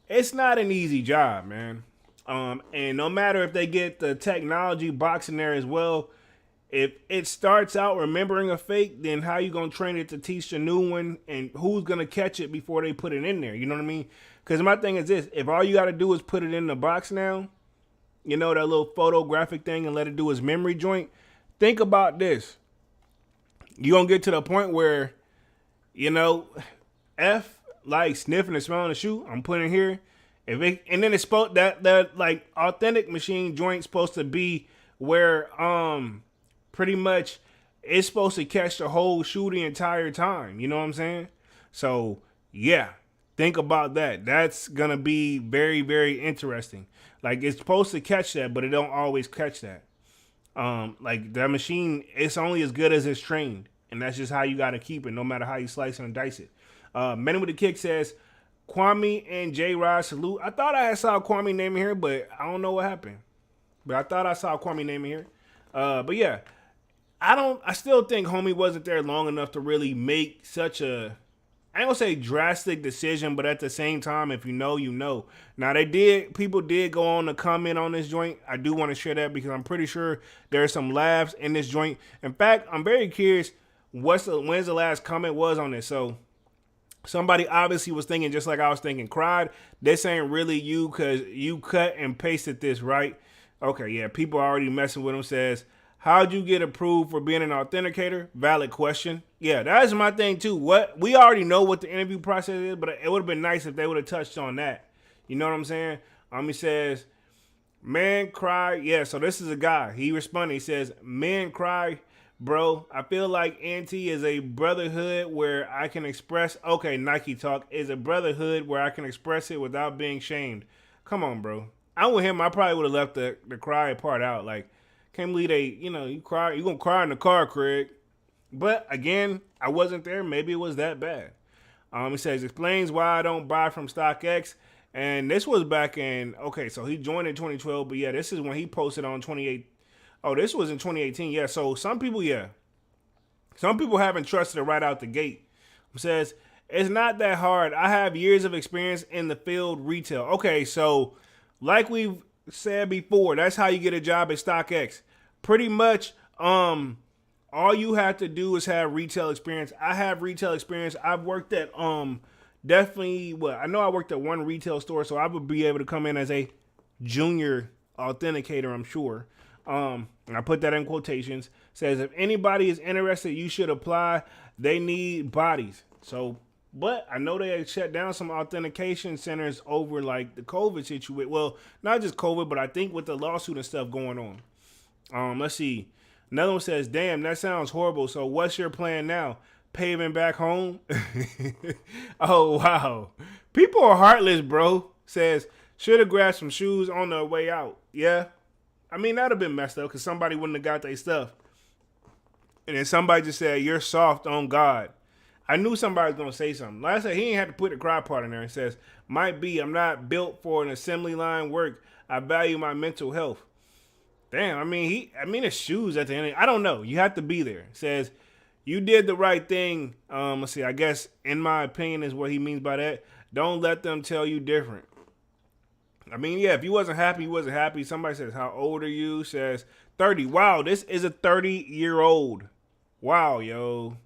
[SPEAKER 2] It's not an easy job, man. And no matter if they get the technology box in there as well, if it starts out remembering a fake, then how you going to train it to teach the new one, and who's going to catch it before they put it in there? You know what I mean? Because my thing is this, if all you got to do is put it in the box now, that little photographic thing, and let it do its memory joint, think about this. You're going to get to the point where, F, like sniffing and smelling the shoe, I'm putting it here. And then it's supposed that like authentic machine joint's supposed to be where pretty much it's supposed to catch the whole shoe the entire time. You know what I'm saying? So yeah, think about that. That's gonna be very, very interesting. Like, it's supposed to catch that, but it don't always catch that. Like, that machine, it's only as good as it's trained, and that's just how you gotta keep it, no matter how you slice and dice it. Men with the Kick says, Kwame and J-Rod salute. I thought I saw Kwame name in here, but I don't know what happened. But I thought I saw Kwame name in here. But yeah, I still think homie wasn't there long enough to really make such a, I ain't gonna say drastic decision, but at the same time, if you know, you know. Now people did go on to comment on this joint. I do want to share that because I'm pretty sure there's some laughs in this joint. In fact, I'm very curious when's the last comment was on this. So somebody obviously was thinking just like I was thinking, cried, this ain't really you because you cut and pasted this, right? Okay, yeah, people are already messing with him. Says, how'd you get approved for being an authenticator? Valid question. Yeah, that's my thing too. We already know what the interview process is, but it would have been nice if they would have touched on that. You know what I'm saying? He says, man cry. Yeah, so this is a guy. He responded. He says, men cry, bro. I feel like NT is a brotherhood where I can express. Okay, Nike Talk is a brotherhood where I can express it without being shamed. Come on, bro. I'm with him. I probably would have left the cry part out. Like, can't believe you cry. You gonna cry in the car, Craig. But again, I wasn't there. Maybe it was that bad. He says, explains why I don't buy from StockX. And this was back in, okay, so he joined in 2012. But yeah, this is when he posted on 28. Oh, this was in 2018. Yeah, so some people haven't trusted it right out the gate. He says, it's not that hard. I have years of experience in the field retail. Okay, so like we've said before, that's how you get a job at StockX. Pretty much, all you have to do is have retail experience. I have retail experience. I've worked at definitely, I know I worked at one retail store, so I would be able to come in as a junior authenticator, I'm sure. And I put that in quotations. Says if anybody is interested, you should apply. They need bodies. So, but I know they had shut down some authentication centers over like the COVID situation. Well, not just COVID, but I think with the lawsuit and stuff going on. Let's see. Another one says, "Damn, that sounds horrible. So, what's your plan now? Paving back home?" Oh wow, people are heartless, bro. Says should have grabbed some shoes on the way out. Yeah, I mean that'd have been messed up because somebody wouldn't have got their stuff, and then somebody just said you're soft on God. I knew somebody was gonna say something. Like I said, he ain't had to put the cry part in there. It says, "Might be I'm not built for an assembly line work. I value my mental health." Damn, I mean his shoes at the end. I don't know. You have to be there. It says you did the right thing. Let's see. I guess in my opinion is what he means by that. Don't let them tell you different. I mean, yeah. If you wasn't happy, you wasn't happy. Somebody says, "How old are you?" Says 30. Wow, this is a 30-year-old. Wow, yo.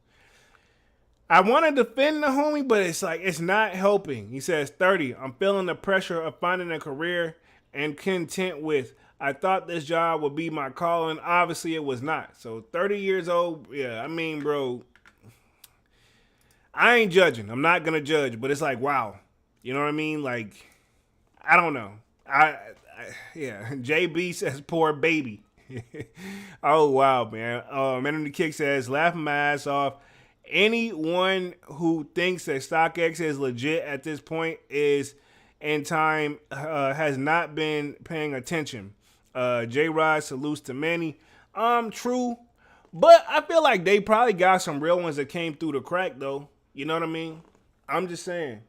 [SPEAKER 2] I want to defend the homie, but it's like it's not helping. He says 30. I'm feeling the pressure of finding a career and content with. I thought this job would be my calling. Obviously, it was not. So 30 years old, yeah, I mean, bro, I ain't judging. I'm not going to judge, but it's like, wow. You know what I mean? Like, I don't know. Yeah, JB says poor baby. Oh, wow, man. Man in the Kick says, laughing my ass off. Anyone who thinks that StockX is legit at this point is in time has not been paying attention. J-Rod salutes to many. True. But I feel like they probably got some real ones that came through the crack, though. You know what I mean? I'm just saying.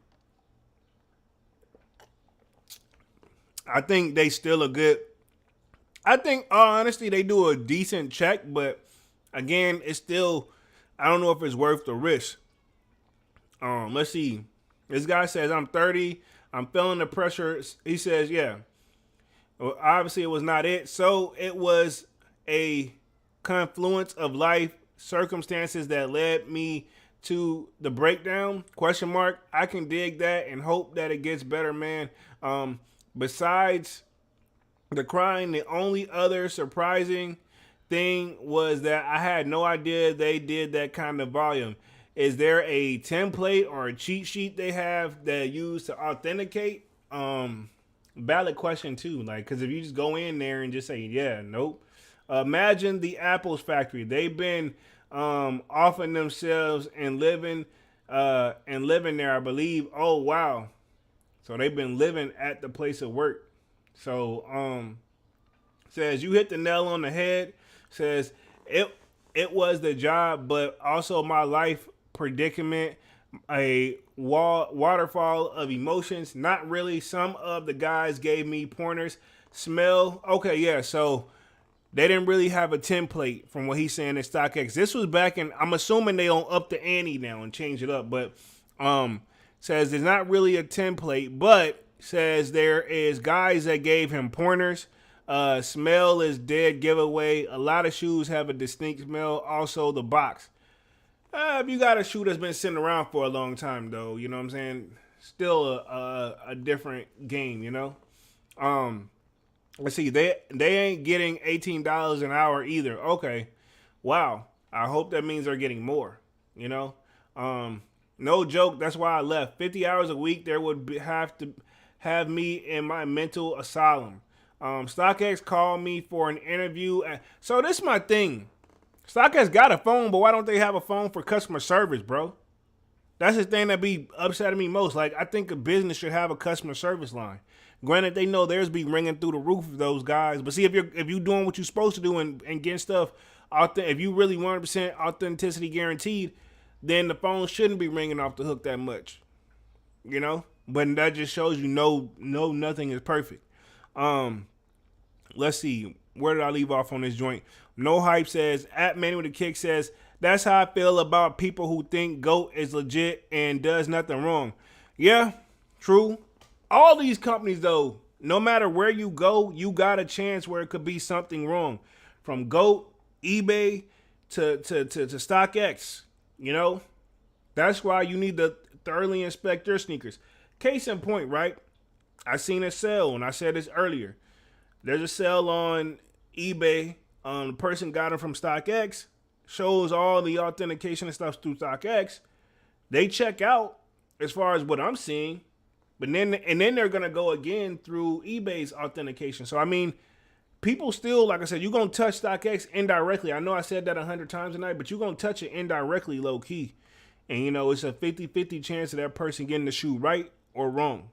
[SPEAKER 2] I think they still a good... I think, honestly, they do a decent check, but again, it's still... I don't know if it's worth the risk. Let's see. This guy says, I'm 30. I'm feeling the pressure. He says, yeah. Well, obviously, it was not it. So it was a confluence of life circumstances that led me to the breakdown. Question mark. I can dig that and hope that it gets better, man. Besides the crying, the only other surprising thing was that I had no idea they did that kind of volume. Is there a template or a cheat sheet they have that use to authenticate? Valid question too. Like, because if you just go in there and just say, yeah, nope. Imagine the Apple's factory. They've been offering themselves and living there, I believe. Oh wow. So they've been living at the place of work. So says you hit the nail on the head. Says it was the job, but also my life predicament, a waterfall of emotions. Not really. Some of the guys gave me pointers. Smell. Okay, yeah. So they didn't really have a template from what he's saying in StockX. This was back in, I'm assuming they don't up the ante now and change it up, but says there's not really a template, but says there is guys that gave him pointers. Smell is dead giveaway. A lot of shoes have a distinct smell. Also the box. If you got a shoe that's been sitting around for a long time, though, you know what I'm saying? Still a different game, you know? Let's see. They ain't getting $18 an hour either. Okay. Wow. I hope that means they're getting more, you know? No joke. That's why I left. 50 hours a week, there would have to have me in my mental asylum. StockX called me for an interview. So this is my thing. StockX got a phone, but why don't they have a phone for customer service, bro? That's the thing that be upsetting me most. Like, I think a business should have a customer service line. Granted, they know theirs be ringing through the roof of those guys. But see, if you're doing what you're supposed to do and getting stuff out there, if you really 100% authenticity guaranteed, then the phone shouldn't be ringing off the hook that much. You know? But that just shows you nothing is perfect. Let's see. Where did I leave off on this joint? No Hype says, at Manual the Kick says, that's how I feel about people who think GOAT is legit and does nothing wrong. Yeah, true. All these companies, though, no matter where you go, you got a chance where it could be something wrong. From GOAT, eBay, to StockX, you know? That's why you need to thoroughly inspect your sneakers. Case in point, right? I seen a sale, and I said this earlier. There's a sale on eBay. The person got them from Stockx, shows all the authentication and stuff through Stockx. They check out as far as what I'm seeing, but then they're gonna go again through eBay's authentication. So I mean, people still, like I said, you're gonna touch StockX indirectly. I know I said that 100 times tonight, but you're gonna touch it indirectly, low key. And it's a 50-50 chance of that person getting the shoe right or wrong.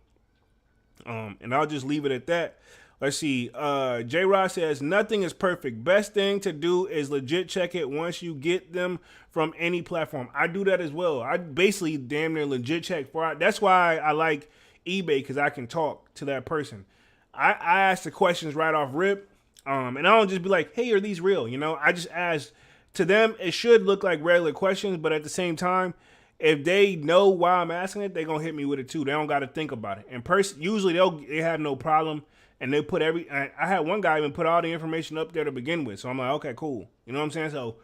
[SPEAKER 2] And I'll just leave it at that. Let's see. J Rod says nothing is perfect. Best thing to do is legit check it once you get them from any platform. I do that as well. I basically damn near legit check for it. That's why I like eBay, because I can talk to that person. I ask the questions right off rip. And I don't just be like, hey, are these real? I just ask. To them, it should look like regular questions, but at the same time, if they know why I'm asking it, they're going to hit me with it too. They don't got to think about it. And usually they have no problem, and they put I had one guy even put all the information up there to begin with. So I'm like, okay, cool. You know what I'm saying? So,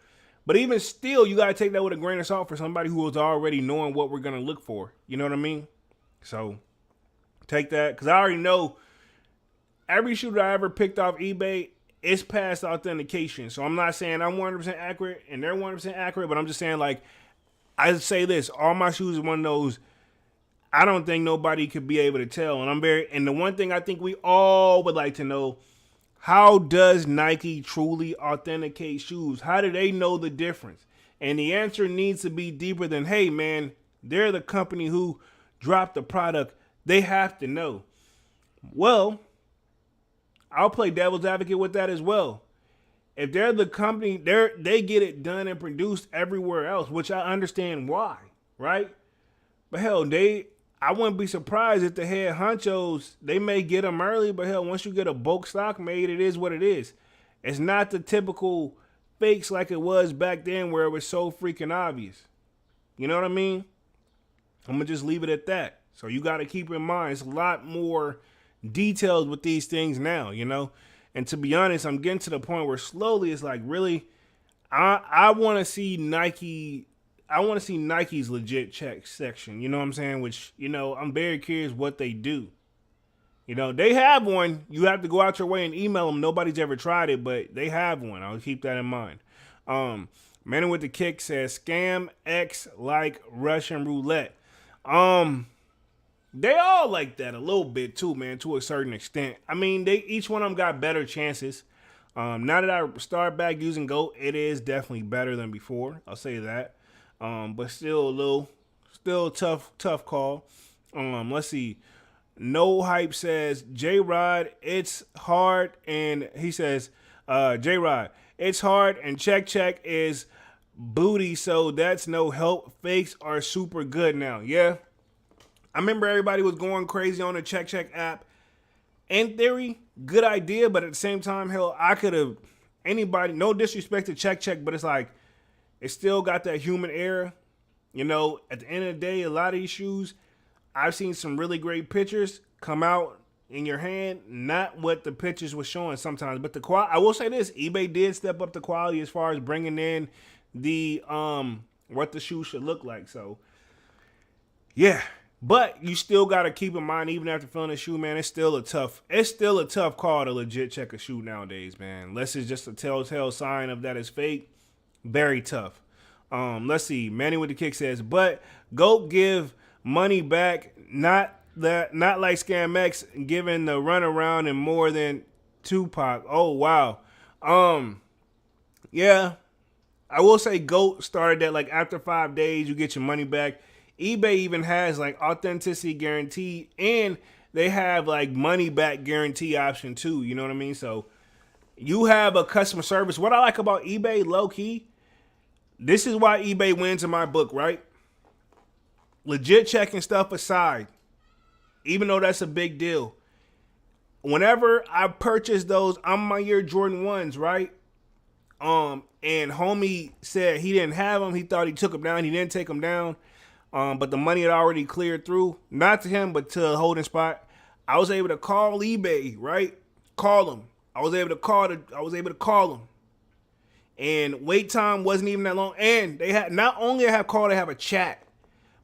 [SPEAKER 2] but even still, you got to take that with a grain of salt for somebody who was already knowing what we're going to look for. You know what I mean? So take that, because I already know every shoe that I ever picked off eBay, it's past authentication. So I'm not saying I'm 100% accurate and they're 100% accurate, but I'm just saying, like, I say this, all my shoes are one of those, I don't think nobody could be able to tell. And the one thing I think we all would like to know, how does Nike truly authenticate shoes? How do they know the difference? And the answer needs to be deeper than, hey man, they're the company who dropped the product. They have to know. Well, I'll play devil's advocate with that as well. If they're the company, they get it done and produced everywhere else, which I understand why, right? But hell, I wouldn't be surprised if the head honchos, they may get them early, but hell, once you get a bulk stock made, it is what it is. It's not the typical fakes like it was back then where it was so freaking obvious. You know what I mean? I'm going to just leave it at that. So you got to keep in mind, it's a lot more details with these things now, And to be honest, I'm getting to the point where slowly it's like, really, I want to see Nike. I want to see Nike's legit check section. You know what I'm saying? Which, I'm very curious what they do. They have one. You have to go out your way and email them. Nobody's ever tried it, but they have one. I'll keep that in mind. Man with the Kick says, scam X like Russian roulette. They all like that a little bit too, man, to a certain extent. I mean, each one of them got better chances. Now that I start back using GOAT, it is definitely better than before. I'll say that. But still tough call. Let's see. No Hype says, J-Rod, it's hard. And he says, J-Rod, it's hard and check is booty, so that's no help. Fakes are super good now. Yeah. I remember everybody was going crazy on the Check app. In theory, good idea, but at the same time, hell, I could have, no disrespect to Check, but it's like, it still got that human error. At the end of the day, a lot of these shoes, I've seen some really great pictures come out in your hand, not what the pictures were showing sometimes. But the quality, I will say this, eBay did step up the quality as far as bringing in the, what the shoe should look like. So, yeah. But you still got to keep in mind, even after feeling a shoe, man, it's still a tough call to legit check a shoe nowadays, man. Unless it's just a telltale sign of that is fake. Very tough. Let's see. Manny with the Kick says, but GOAT give money back, not like Scam X giving the runaround and more than Tupac. Oh, wow. Yeah. I will say GOAT started that like after 5 days, you get your money back. eBay even has like authenticity guarantee, and they have like money back guarantee option too. You know what I mean? So you have a customer service. What I like about eBay, low key, this is why eBay wins in my book, right? Legit checking stuff aside, even though that's a big deal. Whenever I purchased those, I'm my year Jordan 1s, right? And homie said he didn't have them. He thought he took them down. He didn't take them down. But the money had already cleared through, not to him, but to the holding spot. I was able to call eBay, right? Call them. I was able to call them. And wait time wasn't even that long. And they had, not only I have called, they have a chat.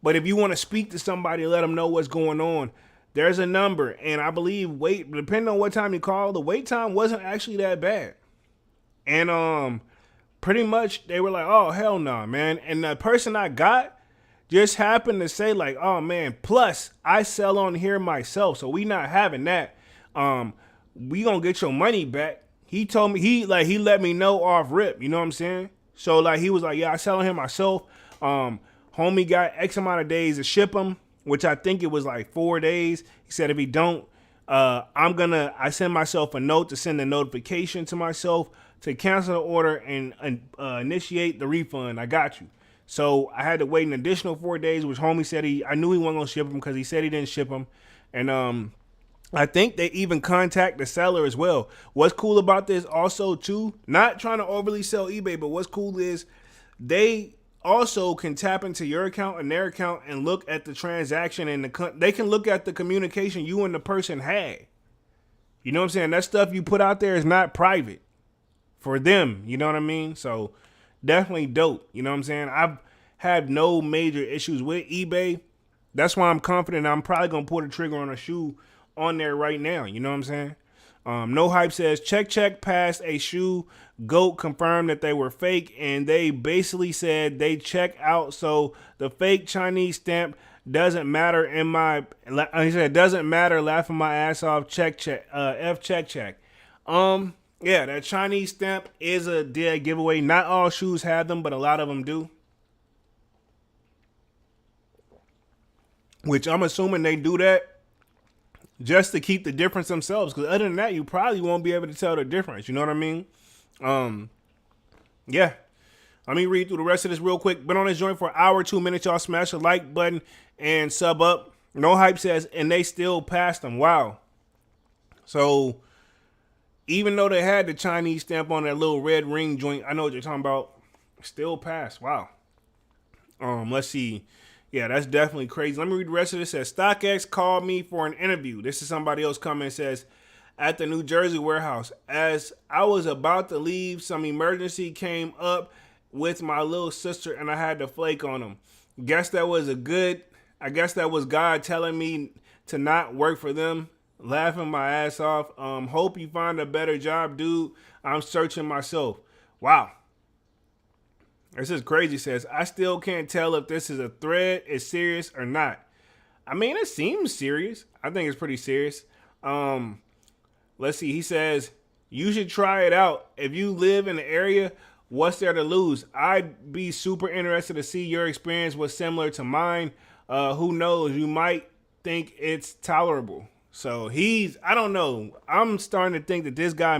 [SPEAKER 2] But if you want to speak to somebody, let them know what's going on, there's a number. And I believe depending on what time you call, the wait time wasn't actually that bad. And pretty much they were like, oh hell no, man. And the person I got just happened to say like, oh man, plus I sell on here myself, so we not having that. We gonna get your money back. He told me he let me know off rip, you know what I'm saying? So like he was like, yeah, I sell on here myself. Homie got X amount of days to ship them, which I think it was like 4 days. He said if he don't, I send myself a note to send a notification to myself to cancel the order and initiate the refund. I got you. So I had to wait an additional 4 days, which homie said I knew he wasn't gonna ship them because he said he didn't ship them. And I think they even contact the seller as well. What's cool about this also too, not trying to overly sell eBay, but what's cool is they also can tap into your account and their account and look at the transaction and they can look at the communication you and the person had. You know what I'm saying? That stuff you put out there is not private for them. You know what I mean? So definitely dope. You know what I'm saying? I've had no major issues with eBay. That's why I'm confident I'm probably going to pull the trigger on a shoe on there right now. You know what I'm saying? No Hype says, check passed a shoe. GOAT confirmed that they were fake, and they basically said they check out, so the fake Chinese stamp doesn't matter in my, he said, doesn't matter, laughing my ass off, check. Yeah, that Chinese stamp is a dead giveaway. Not all shoes have them, but a lot of them do. Which I'm assuming they do that just to keep the difference themselves. Because other than that, you probably won't be able to tell the difference. You know what I mean? Yeah. Let me read through the rest of this real quick. Been on this joint for an hour, 2 minutes. Y'all smash the like button and sub up. No Hype says, and they still passed them. Wow. So even though they had the Chinese stamp on that little red ring joint, I know what you're talking about, still passed. Wow. Let's see. Yeah, that's definitely crazy. Let me read the rest of this. It says, Stockx called me for an interview. This is somebody else coming and says, at the New Jersey warehouse. As I was about to leave, some emergency came up with my little sister and I had to flake on them. I guess that was God telling me to not work for them. Laughing my ass off. Hope you find a better job, dude. I'm searching myself. Wow. This is crazy. Says, I still can't tell if this is a thread, is serious or not. I mean, it seems serious. I think it's pretty serious. Let's see. He says, you should try it out. If you live in the area, what's there to lose? I'd be super interested to see your experience was similar to mine. Who knows? You might think it's tolerable. So I don't know. I'm starting to think that this guy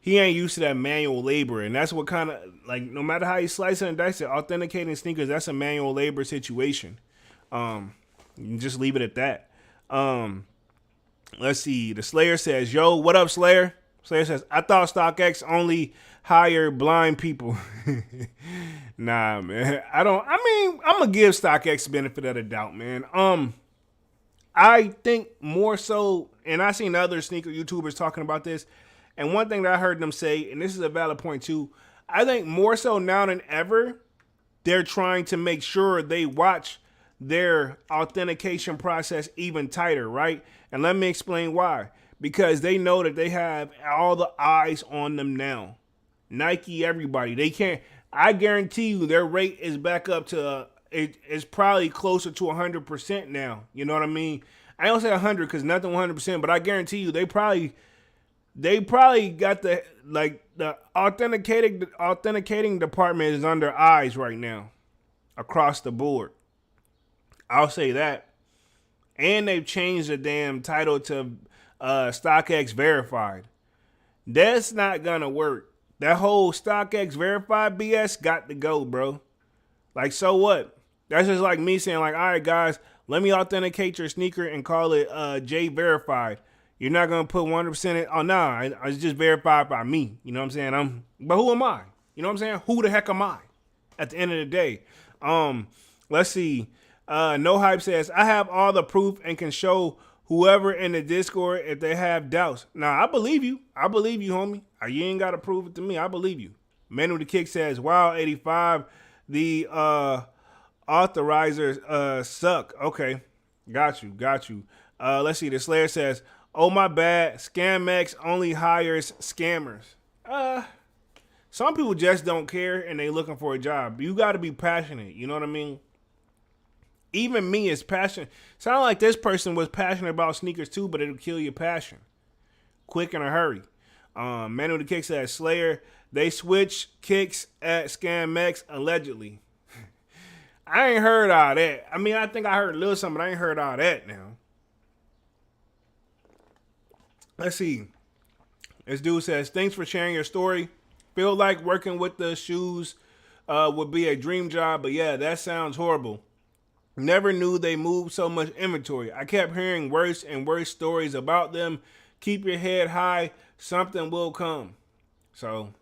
[SPEAKER 2] he ain't used to that manual labor. And that's what kind of, like, no matter how you slice it and dice it, authenticating sneakers, that's a manual labor situation. You can just leave it at that. Let's see. The Slayer says, yo, what up, Slayer? Slayer says, I thought StockX only hired blind people. Nah, man. I'm going to give StockX the benefit of the doubt, man. I think more so, and I've seen other sneaker YouTubers talking about this, and one thing that I heard them say, and this is a valid point too, I think more so now than ever, they're trying to make sure they watch their authentication process even tighter, right? And let me explain why. Because they know that they have all the eyes on them now. Nike, everybody. They can't, I guarantee you their rate is back up to, it's probably closer to 100% now. You know what I mean? I don't say 100 because nothing 100%, but I guarantee you they probably got the authenticating department is under eyes right now across the board. I'll say that. And they've changed the damn title to StockX Verified. That's not gonna work. That whole StockX Verified BS got to go, bro. Like, so what? That's just like me saying, like, all right, guys, let me authenticate your sneaker and call it J Verified. You're not going to put 100% in. Oh, nah, it's just verified by me. You know what I'm saying? But who am I? You know what I'm saying? Who the heck am I at the end of the day? Let's see. No Hype says, I have all the proof and can show whoever in the Discord if they have doubts. Nah, I believe you. I believe you, homie. You ain't got to prove it to me. I believe you. Man with the Kick says, wow, 85. The authorizers suck. Okay. Got you. Let's see. The Slayer says, oh, my bad. ScamX only hires scammers. Some people just don't care and they looking for a job. You got to be passionate. You know what I mean? Even me is passionate. Sound like this person was passionate about sneakers too, but it'll kill your passion quick in a hurry. Manual the Kicks at Slayer. They switch kicks at ScamX allegedly. I ain't heard all that. I mean, I think I heard a little something, but I ain't heard all that now. Let's see. This dude says, thanks for sharing your story. Feel like working with the shoes would be a dream job, but yeah, that sounds horrible. Never knew they moved so much inventory. I kept hearing worse and worse stories about them. Keep your head high. Something will come. So,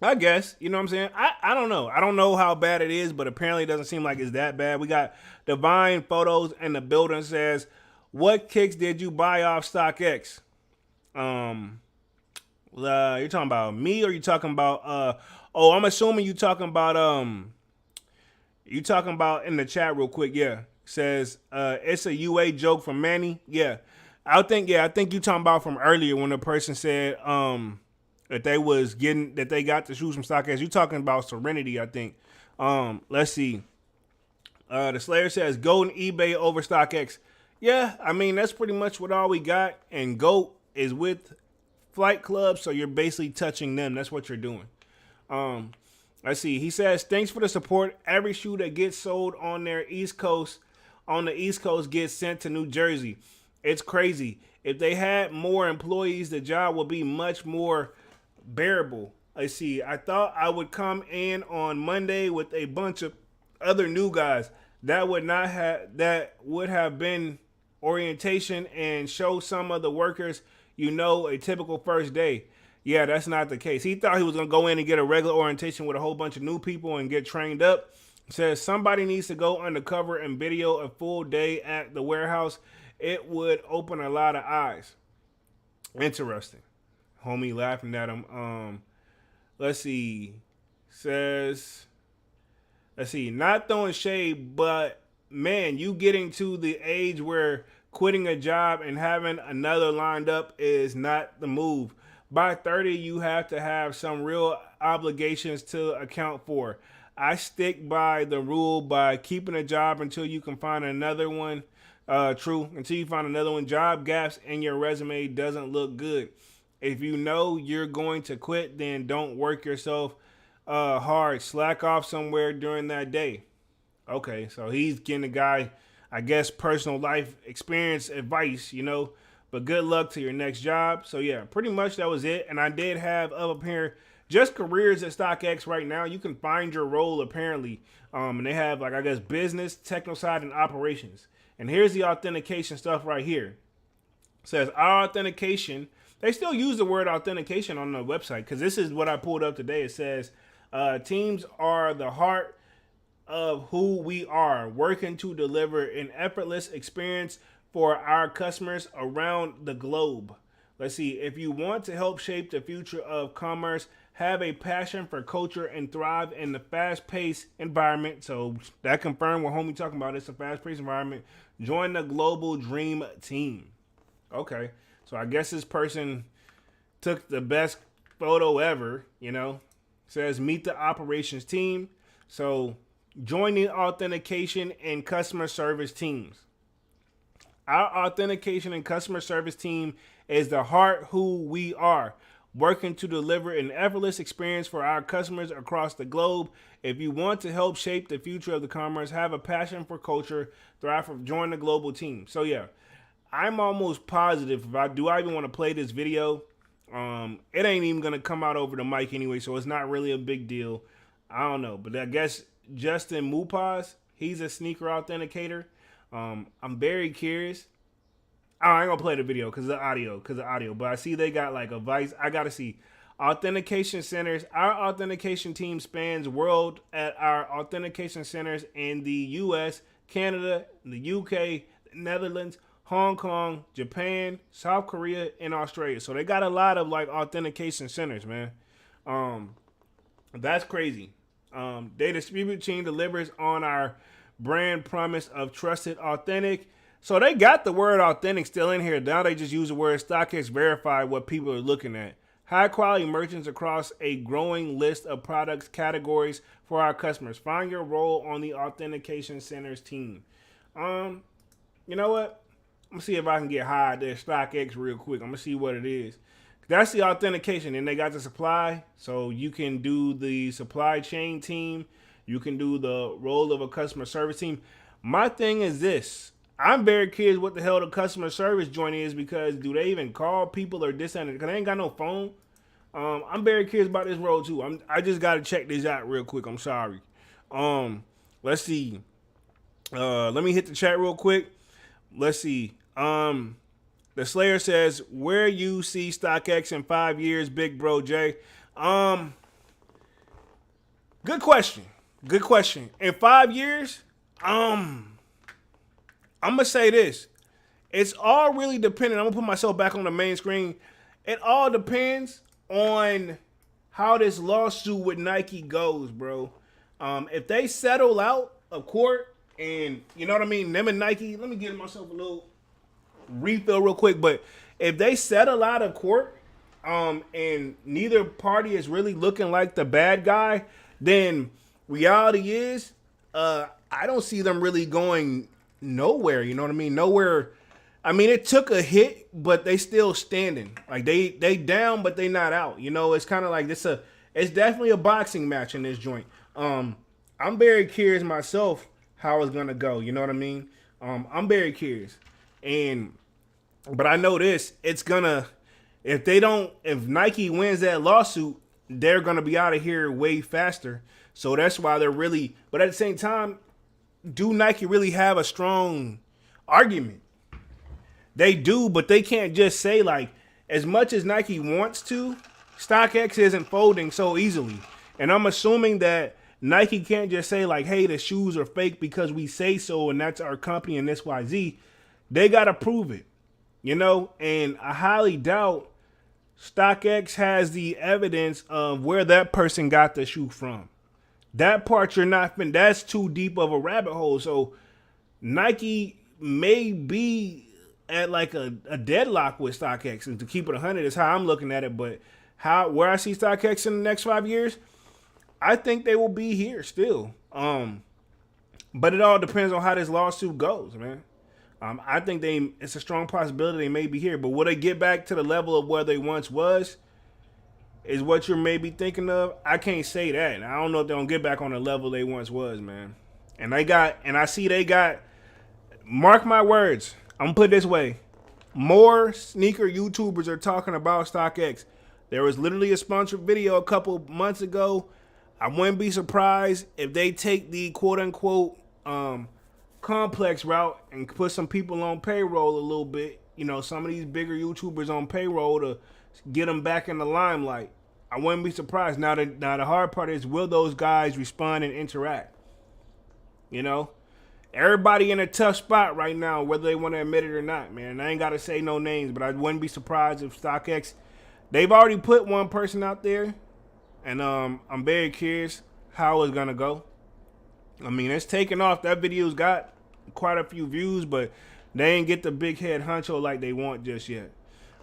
[SPEAKER 2] I guess, you know what I'm saying? I don't know. I don't know how bad it is, but apparently it doesn't seem like it's that bad. We got Divine Photos in the building says, what kicks did you buy off StockX? You're talking about me or you talking about, I'm assuming you talking about, you talking about in the chat real quick. Yeah. Says, it's a UA joke from Manny. Yeah. I think you talking about from earlier when the person said, that they got the shoes from StockX. You talking about Serenity, I think. Let's see. The Slayer says GOAT and eBay over StockX. Yeah, I mean that's pretty much what all we got. And GOAT is with Flight Club, so you're basically touching them. That's what you're doing. Let's see. He says thanks for the support. Every shoe that gets sold on the East Coast gets sent to New Jersey. It's crazy. If they had more employees, the job would be much more bearable. Let's see. I thought I would come in on Monday with a bunch of other new guys. That would have been orientation and show some of the workers, a typical first day. Yeah, that's not the case. He thought he was going to go in and get a regular orientation with a whole bunch of new people and get trained up. Says somebody needs to go undercover and video a full day at the warehouse. It would open a lot of eyes. Interesting. Homie laughing at him. Let's see. Says, not throwing shade, but man, you getting to the age where quitting a job and having another lined up is not the move. By 30, you have to have some real obligations to account for. I stick by the rule by keeping a job until you can find another one. True. Until you find another one. Job gaps in your resume doesn't look good. If you know you're going to quit, then don't work yourself hard. Slack off somewhere during that day. Okay, so he's getting the guy, I guess, personal life experience advice, but good luck to your next job. So yeah, pretty much that was it. And I did have up here just careers at StockX right now. You can find your role apparently. And they have business, technical side, and operations. And here's the authentication stuff right here. It says our authentication. They still use the word authentication on the website because this is what I pulled up today. It says teams are the heart of who we are, working to deliver an effortless experience for our customers around the globe. Let's see. If you want to help shape the future of commerce, have a passion for culture, and thrive in the fast-paced environment. So that confirmed what homie talking about. It's a fast-paced environment. Join the global dream team. Okay. So I guess this person took the best photo ever, Says meet the operations team. So join the authentication and customer service teams. Our authentication and customer service team is the heart who we are, working to deliver an effortless experience for our customers across the globe. If you want to help shape the future of the commerce, have a passion for culture, thrive for join the global team. So yeah, I'm almost positive if I even want to play this video, it ain't even gonna come out over the mic anyway, so it's not really a big deal. I don't know, but I guess Justin Mupaz, he's a sneaker authenticator. I'm very curious. I ain't gonna play the video because of the audio. But I see they got like a vice. I gotta see authentication centers. Our authentication team spans world at our authentication centers in the U.S., Canada, the UK, Netherlands, Hong Kong, Japan, South Korea, and Australia. So they got a lot of like authentication centers, man. That's crazy. They distribute team delivers on our brand promise of trusted, authentic. So they got the word authentic still in here. Now they just use the word StockX verify what people are looking at. high quality merchants across a growing list of products categories for our customers. Find your role on the Authentication Center's team. You know what? I'm gonna see if I can get hired at Stockx real quick. I'm gonna see what it is. That's the authentication, and they got the supply, so you can do the supply chain team. You can do the role of a customer service team. My thing is this: I'm very curious what the hell the customer service joint is, because do they even call people or this and because they ain't got no phone. I'm very curious about this role too. I just gotta check this out real quick. I'm sorry. Let's see. Let me hit the chat real quick. Let's see. The Slayer says, where you see StockX in 5 years, big bro Jay? Good question. Good question. In 5 years, I'm gonna say this. It's all really dependent. I'm gonna put myself back on the main screen. It all depends on how this lawsuit with Nike goes, bro. If they settle out of court, and you know what I mean, them and Nike, let me give myself a little refill real quick. But if they settle out of court, and neither party is really looking like the bad guy, then reality is, I don't see them really going nowhere. You know what I mean? Nowhere. I mean, it took a hit, but they still standing. Like they down, but they not out. You know, it's kind of like this. It's definitely a boxing match in this joint. I'm very curious myself how it's gonna go. You know what I mean? I'm very curious, but I know this. It's gonna, if Nike wins that lawsuit, they're gonna be out of here way faster. So that's why they're really. But at the same time, do Nike really have a strong argument? They do, but they can't just say, like, as much as Nike wants to, StockX isn't folding so easily. And I'm assuming that Nike can't just say, like, hey, the shoes are fake because we say so and that's our company and XYZ. They got to prove it, you know? And I highly doubt StockX has the evidence of where that person got the shoe from. That part that's too deep of a rabbit hole. So Nike may be at like a deadlock with StockX, and to keep it 100 is how I'm looking at it. But where I see StockX in the next 5 years, I think they will be here still. But it all depends on how this lawsuit goes, man. I think it's a strong possibility they may be here, but will they get back to the level of where they once was? Is what you're maybe thinking of. I can't say that. I don't know if they're gonna get back on the level they once was, man. And I see they got. Mark my words. I'm gonna put it this way: more sneaker YouTubers are talking about StockX. There was literally a sponsored video a couple months ago. I wouldn't be surprised if they take the quote unquote complex route and put some people on payroll a little bit. You know, some of these bigger YouTubers on payroll to get them back in the limelight. I wouldn't be surprised. Now the hard part is, will those guys respond and interact? You know? Everybody in a tough spot right now, whether they want to admit it or not, man. I ain't got to say no names, but I wouldn't be surprised if StockX, they've already put one person out there, and I'm very curious how it's going to go. I mean, it's taken off. That video's got quite a few views, but they ain't get the big head honcho like they want just yet.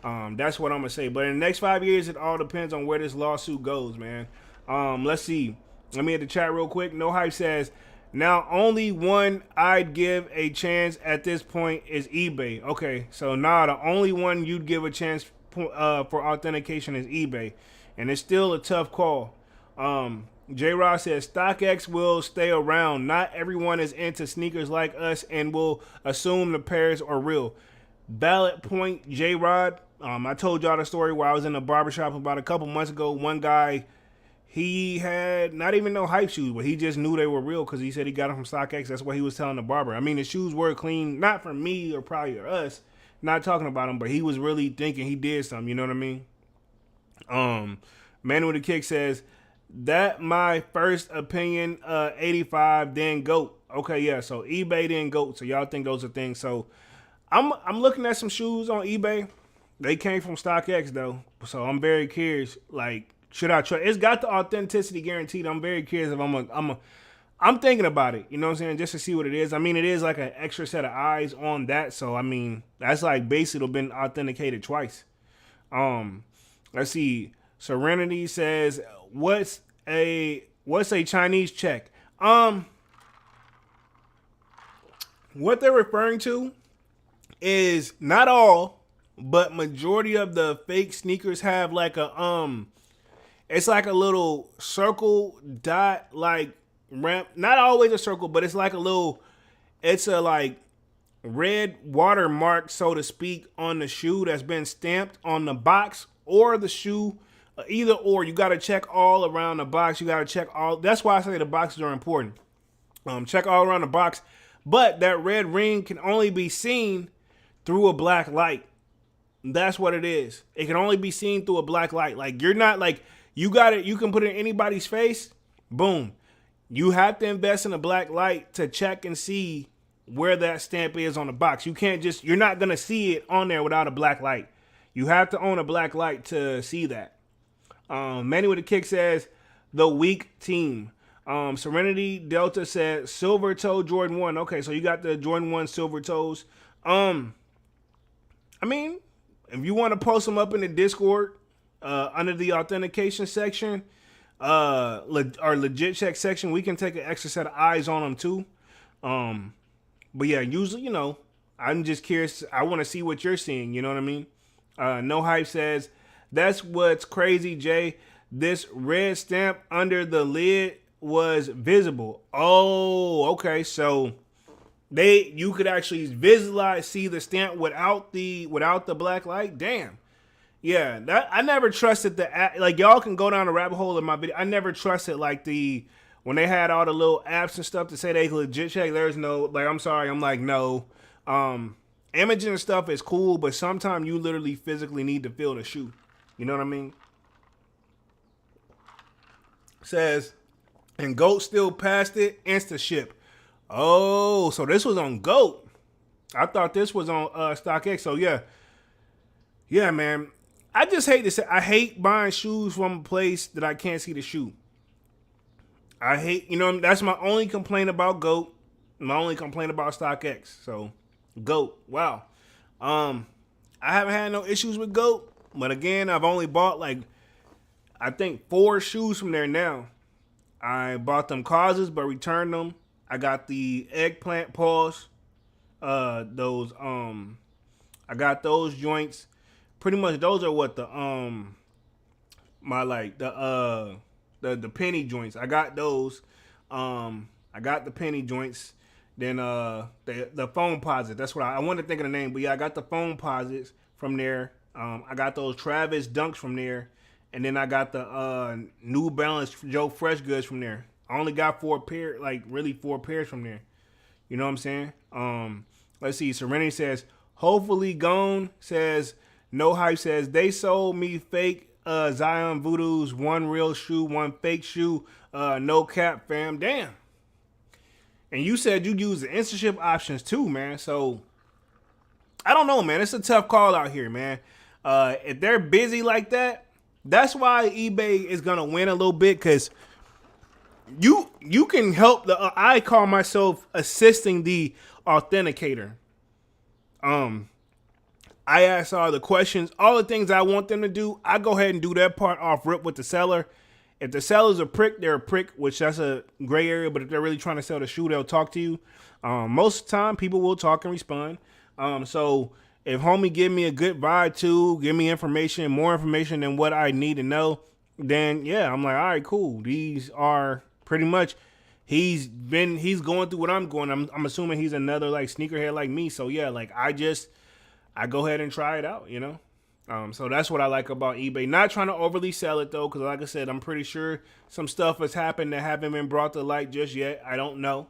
[SPEAKER 2] That's what I'm going to say. But in the next 5 years, it all depends on where this lawsuit goes, man. Let's see. Let me hit the chat real quick. No Hype says, now, only one I'd give a chance at this point is eBay. Okay, so now the only one you'd give a chance for authentication is eBay. And it's still a tough call. J-Rod says, StockX will stay around. Not everyone is into sneakers like us and will assume the pairs are real. Valid point, J-Rod. I told y'all the story where I was in a barbershop about a couple months ago. One guy, he had not even no hype shoes, but he just knew they were real because he said he got them from StockX. That's what he was telling the barber. I mean, the shoes were clean, not for me or probably us, not talking about them, but he was really thinking he did something, you know what I mean? Man with a Kick says, that my first opinion, 85, then GOAT. Okay, yeah, so eBay, then GOAT. So y'all think those are things. So I'm looking at some shoes on eBay. They came from StockX, though. So I'm very curious, like, should I try? It's got the authenticity guaranteed. I'm very curious if I'm thinking about it. You know what I'm saying? Just to see what it is. I mean, it is like an extra set of eyes on that. So I mean, that's like basically been authenticated twice. Let's see. Serenity says, what's a Chinese check? What they're referring to is not all, but majority of the fake sneakers have like a it's like a little circle dot like ramp. Not always a circle, but it's like a little. It's a like red watermark, so to speak, on the shoe that's been stamped on the box or the shoe. Either or, you got to check all around the box. You got to check all. That's why I say the boxes are important. Check all around the box, but that red ring can only be seen through a black light. That's what it is. It can only be seen through a black light. Like you're not like you got it. You can put it in anybody's face. Boom. You have to invest in a black light to check and see where that stamp is on the box. You can't just. You're not gonna see it on there without a black light. You have to own a black light to see that. Manny with a kick says the weak team. Serenity Delta said silver toe Jordan 1. Okay, so you got the Jordan 1 silver toes. I mean, if you want to post them up in the Discord, under the authentication section, our legit check section, we can take an extra set of eyes on them too. But yeah, usually, I'm just curious. I want to see what you're seeing. You know what I mean? No Hype says, that's what's crazy, Jay. This red stamp under the lid was visible. Oh, okay. So you could actually see the stamp without the black light. Damn. Yeah, that I never trusted like y'all can go down a rabbit hole in my video. I never trusted like when they had all the little apps and stuff to say they legit check. There's no like I'm sorry. I'm like no. Imaging and stuff is cool, but sometimes you literally physically need to feel the shoe. You know what I mean? Says, and GOAT still passed it, insta ship. Oh, so this was on GOAT. I thought this was on Stockx. So yeah. Yeah, man. I just hate this. I hate buying shoes from a place that I can't see the shoe. I hate, that's my only complaint about GOAT. My only complaint about Stockx. So, GOAT. Wow. I haven't had no issues with GOAT. But again, I've only bought I think 4 shoes from there now. I bought them causes but returned them. I got the eggplant paws. I got those joints. Pretty much those are what the penny joints. I got those. I got the penny joints. Then the foam posits. That's what I wanted to think of the name, but yeah, I got the foam posits from there. I got those Travis Dunks from there, and then I got the New Balance Joe Fresh Goods from there. I only got 4 pairs from there. You know what I'm saying? Let's see. Serenity says, hopefully gone. Says, No Hype says, they sold me fake Zion Voodoos, 1 real shoe, 1 fake shoe. No cap, fam. Damn. And you said you use the instant ship options too, man. So, I don't know, man. It's a tough call out here, man. If they're busy like that, that's why eBay is going to win a little bit, because you can help I call myself assisting the authenticator. I ask all the questions, all the things I want them to do. I go ahead and do that part off rip with the seller. If the seller's a prick, they're a prick, which that's a gray area. But if they're really trying to sell the shoe, they'll talk to you. Most of the time, people will talk and respond. So if homie give me a good vibe too, give me information, more information than what I need to know, then yeah, I'm like, all right, cool. These are pretty much, he's going through what I'm going. I'm assuming he's another like sneakerhead like me. So yeah, like I go ahead and try it out, So that's what I like about eBay. Not trying to overly sell it though, because like I said, I'm pretty sure some stuff has happened that haven't been brought to light just yet. I don't know.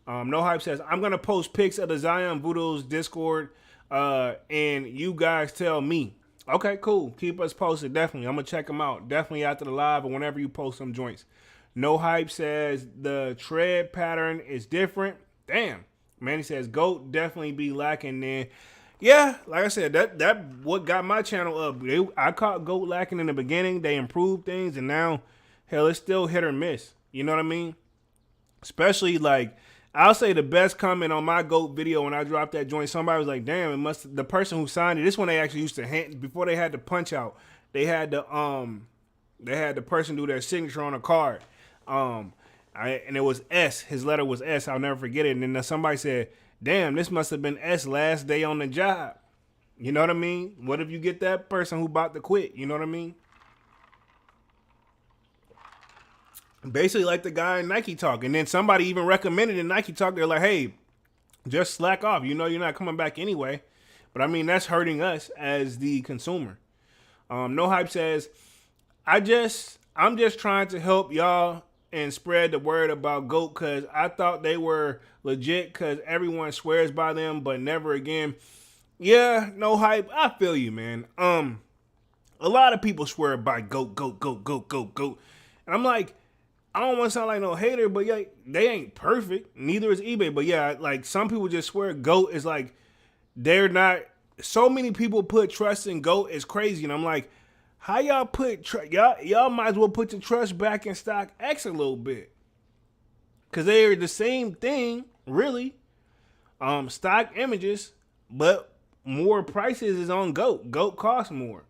[SPEAKER 2] No Hype says, I'm going to post pics of the Zion Voodoo's Discord, and you guys tell me. Okay, cool. Keep us posted. Definitely. I'm going to check them out. Definitely after the live or whenever you post some joints. No Hype says, the tread pattern is different. Damn. Manny says, GOAT definitely be lacking then. Yeah, like I said, that what got my channel up. I caught GOAT lacking in the beginning. They improved things, and now, hell, it's still hit or miss. You know what I mean? Especially, like, I'll say the best comment on my GOAT video when I dropped that joint, somebody was like, damn, the person who signed it, this one they actually used to hand, before they had the punch out, they had the person do their signature on a card. And it was S. His letter was S. I'll never forget it. And then somebody said, "Damn, this must have been S last day on the job." You know what I mean? What if you get that person who about to quit? You know what I mean? Basically, like the guy in Nike Talk. And then somebody even recommended in Nike Talk, they're like, "Hey, just slack off. You know you're not coming back anyway." But I mean, that's hurting us as the consumer. No Hype says, I'm just trying to help y'all and spread the word about GOAT because I thought they were legit because everyone swears by them, but never again. Yeah, No Hype. I feel you, man. A lot of people swear by GOAT, GOAT, GOAT, GOAT, GOAT, GOAT. And I'm like, I don't want to sound like no hater, but yeah, they ain't perfect. Neither is eBay. But yeah, like some people just swear GOAT is like, they're not. So many people put trust in GOAT is crazy. And I'm like, how y'all put, y'all might as well put your trust back in Stockx a little bit. Because they are the same thing, really. Stock images, but more prices is on GOAT. GOAT costs more.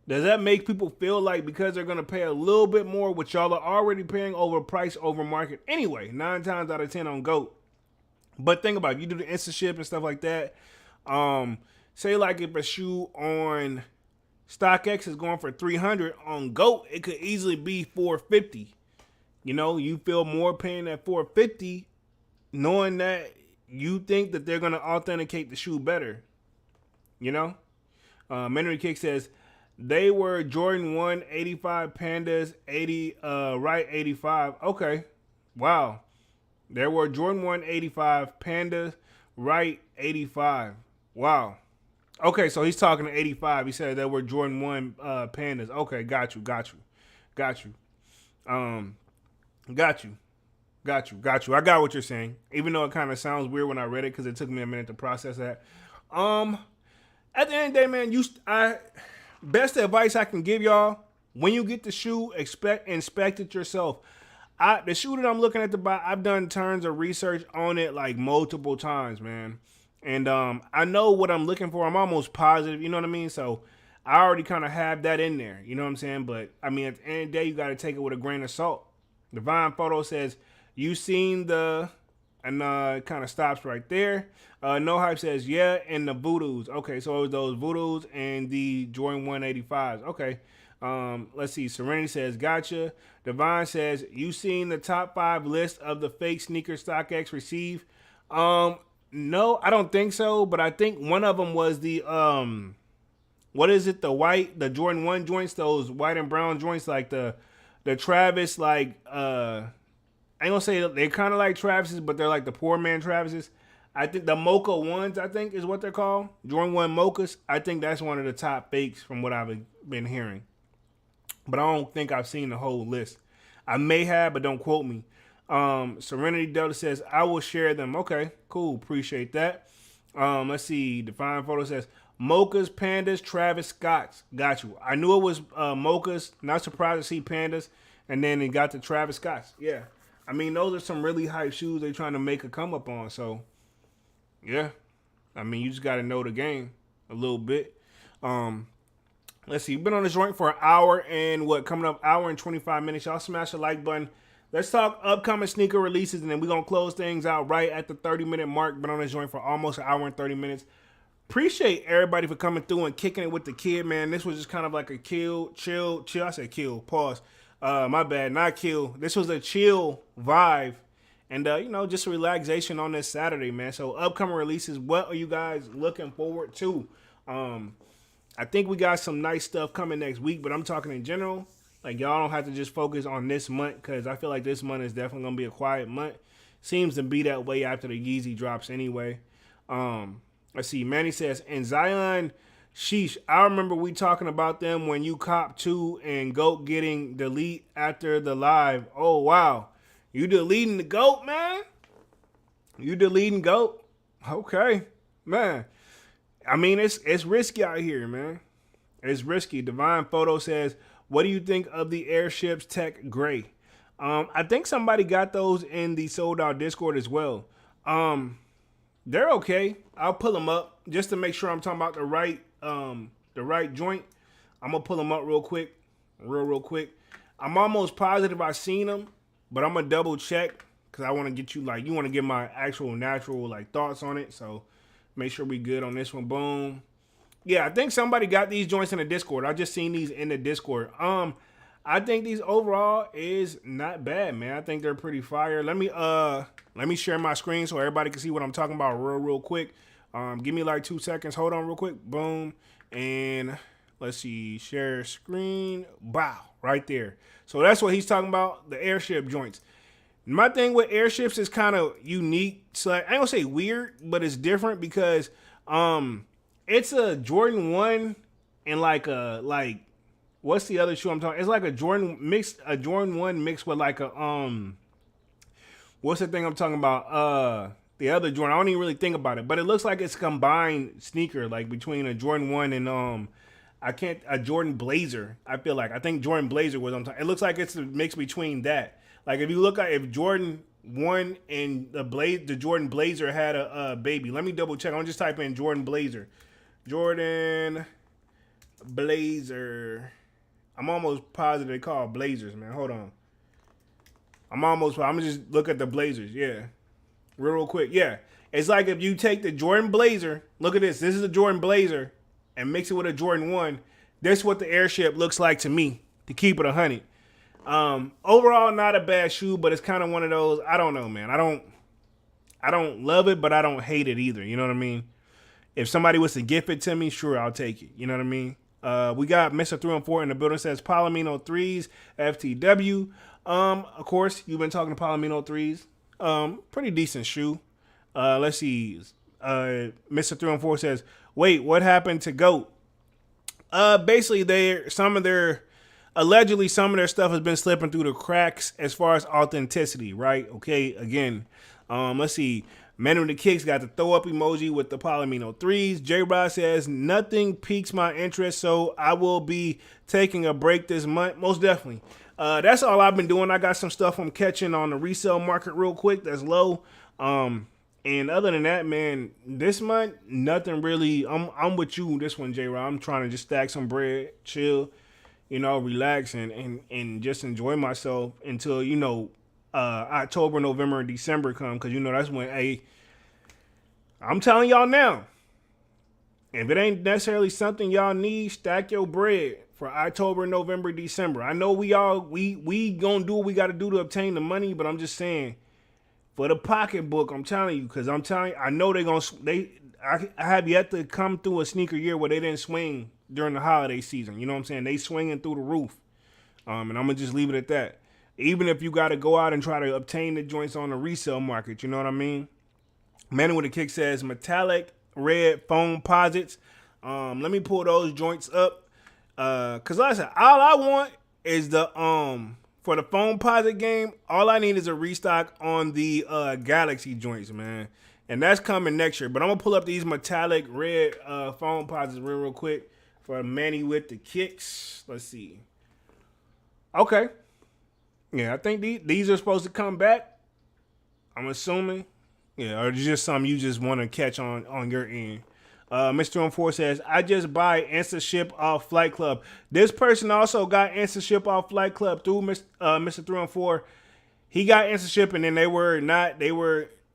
[SPEAKER 2] Does that make people feel like because they're going to pay a little bit more, which y'all are already paying over price over market anyway, 9 times out of 10 on GOAT? But think about it, you do the instant ship and stuff like that. Say like if a shoe on StockX is going for $300 on GOAT, it could easily be $450. You know, you feel more paying that $450 knowing that you think that they're going to authenticate the shoe better. You know? Henry Kick says, they were Jordan 1 85 Pandas 80 right 85. Okay. Wow. There were Jordan 1 85 Pandas right 85. Wow. Okay, so he's talking to 85. He said there were Jordan 1 Pandas. Okay, got you. Got you. I got what you're saying. Even though it kind of sounds weird when I read it because it took me a minute to process that. At the end of the day, man, best advice I can give y'all, when you get the shoe, inspect it yourself. The shoe that I'm looking at to buy, I've done tons of research on it like multiple times, man. And I know what I'm looking for. I'm almost positive, you know what I mean? So I already kind of have that in there, you know what I'm saying? But I mean, at the end of the day, you got to take it with a grain of salt. Divine Photo says, you seen the, and it kind of stops right there. No Hype says, yeah, and the Voodoos. Okay, so it was those Voodoos and the Jordan 185s. Okay. Let's see. Serenity says, gotcha. Divine says, you seen the top 5 list of the fake sneaker StockX receive? No, I don't think so, but I think one of them was the, what is it? The Jordan 1 joints, those white and brown joints, like the Travis, like, I ain't gonna say they're kind of like Travis's, but they're like the poor man Travis's. I think the Mocha ones, I think, is what they're called. Jordan 1 Mochas. I think that's one of the top fakes from what I've been hearing. But I don't think I've seen the whole list. I may have, but don't quote me. Serenity Delta says, I will share them. Okay, cool. Appreciate that. Let's see. Define Photo says, Mochas, Pandas, Travis Scott's. Got you. I knew it was Mochas. Not surprised to see Pandas. And then it got to Travis Scott's. Yeah. I mean, those are some really hype shoes they're trying to make a come up on. So, yeah. I mean, you just got to know the game a little bit. Let's see. You've been on this joint for an hour and coming up hour and 25 minutes. Y'all smash the like button. Let's talk upcoming sneaker releases, and then we're going to close things out right at the 30-minute mark. Been on this joint for almost an hour and 30 minutes. Appreciate everybody for coming through and kicking it with the kid, man. This was just kind of like a chill. I said kill, pause. My bad, not kill. This was a chill vibe. And, just a relaxation on this Saturday, man. So upcoming releases, what are you guys looking forward to? I think we got some nice stuff coming next week, but I'm talking in general. Like, y'all don't have to just focus on this month because I feel like this month is definitely going to be a quiet month. Seems to be that way after the Yeezy drops anyway. Let's see. Manny says, and Zion, sheesh, I remember we talking about them when you cop 2 and GOAT getting delete after the live. Oh, wow. You deleting the GOAT, man? You deleting GOAT? Okay, man. I mean, it's risky out here, man. It's risky. Divine Photo says, what do you think of the Airships Tech Gray? I think somebody got those in the Sold Out Discord as well. They're okay. I'll pull them up just to make sure I'm talking about the right joint. I'm gonna pull them up real quick, real quick. I'm almost positive I seen them, but I'm gonna double check because I want to get you like you want to get my actual natural like thoughts on it. So make sure we good on this one. Boom. Yeah, I think somebody got these joints in the Discord. I just seen these in the Discord. I think these overall is not bad, man. I think they're pretty fire. Let me share my screen so everybody can see what I'm talking about real quick. Give me like 2 seconds. Hold on real quick. Boom. And let's see. Share screen. Wow. Right there. So that's what he's talking about. The airship joints. My thing with airships is kind of unique. So I ain't gonna say weird, but it's different because it's a Jordan 1 and like a what's the other shoe I'm talking? It's like a Jordan 1 mixed with like a what's the thing I'm talking about? The other Jordan. I don't even really think about it, but it looks like it's a combined sneaker like between a Jordan 1 and a Jordan Blazer. I think Jordan Blazer was on top. It looks like it's a mix between that. Like if you look at if Jordan 1 and the Jordan Blazer had a baby. Let me double check. I'm just type in Jordan Blazer. Jordan Blazer. I'm almost positive they call Blazers, man. Hold on. I'm gonna just look at the Blazers. Yeah. Real quick. Yeah. It's like if you take the Jordan Blazer, look at this. This is a Jordan Blazer and mix it with a Jordan 1. This is what the airship looks like to me, to keep it 100. Overall, not a bad shoe, but it's kind of one of those, I don't know, man. I don't love it, but I don't hate it either. You know what I mean? If somebody was to gift it to me, sure, I'll take it. You know what I mean? We got Mr. 3 and 4 in the building. Says Palomino 3s, FTW. Of course, you've been talking to Palomino 3s. Pretty decent shoe. Let's see. Mr. 3 and 4 says, wait, what happened to GOAT? Basically, allegedly some of their stuff has been slipping through the cracks as far as authenticity, right? Okay, again, let's see. Men with the Kicks got the throw up emoji with the Palomino 3s. J-Rod says, nothing piques my interest, so I will be taking a break this month. Most definitely. That's all I've been doing. I got some stuff I'm catching on the resale market real quick that's low. And other than that, man, this month, nothing really. I'm with you this one, J-Rod. I'm trying to just stack some bread, chill, relax and just enjoy myself until, October, November, and December come. Because, that's when, I'm telling y'all now, if it ain't necessarily something y'all need, stack your bread for October, November, December. I know we gonna do what we got to do to obtain the money, but I'm just saying, for the pocketbook, I'm telling you, because I know I have yet to come through a sneaker year where they didn't swing during the holiday season. You know what I'm saying? They swinging through the roof. And I'm going to just leave it at that. Even if you got to go out and try to obtain the joints on the resale market, you know what I mean? Man with a Kick says metallic red foam posits. Let me pull those joints up. Because like I said, all I want is for the foam posit game, all I need is a restock on the Galaxy joints, man. And that's coming next year. But I'm going to pull up these metallic red foam posits real quick for Manny with the Kicks. Let's see. Okay. Yeah, I think these are supposed to come back. I'm assuming. Yeah, or just something you just want to catch on your end. Mr. 4 says, I just buy Instant Ship off Flight Club. This person also got Instant Ship off Flight Club through Mr. 3 and 4. He got Instant Ship and then they were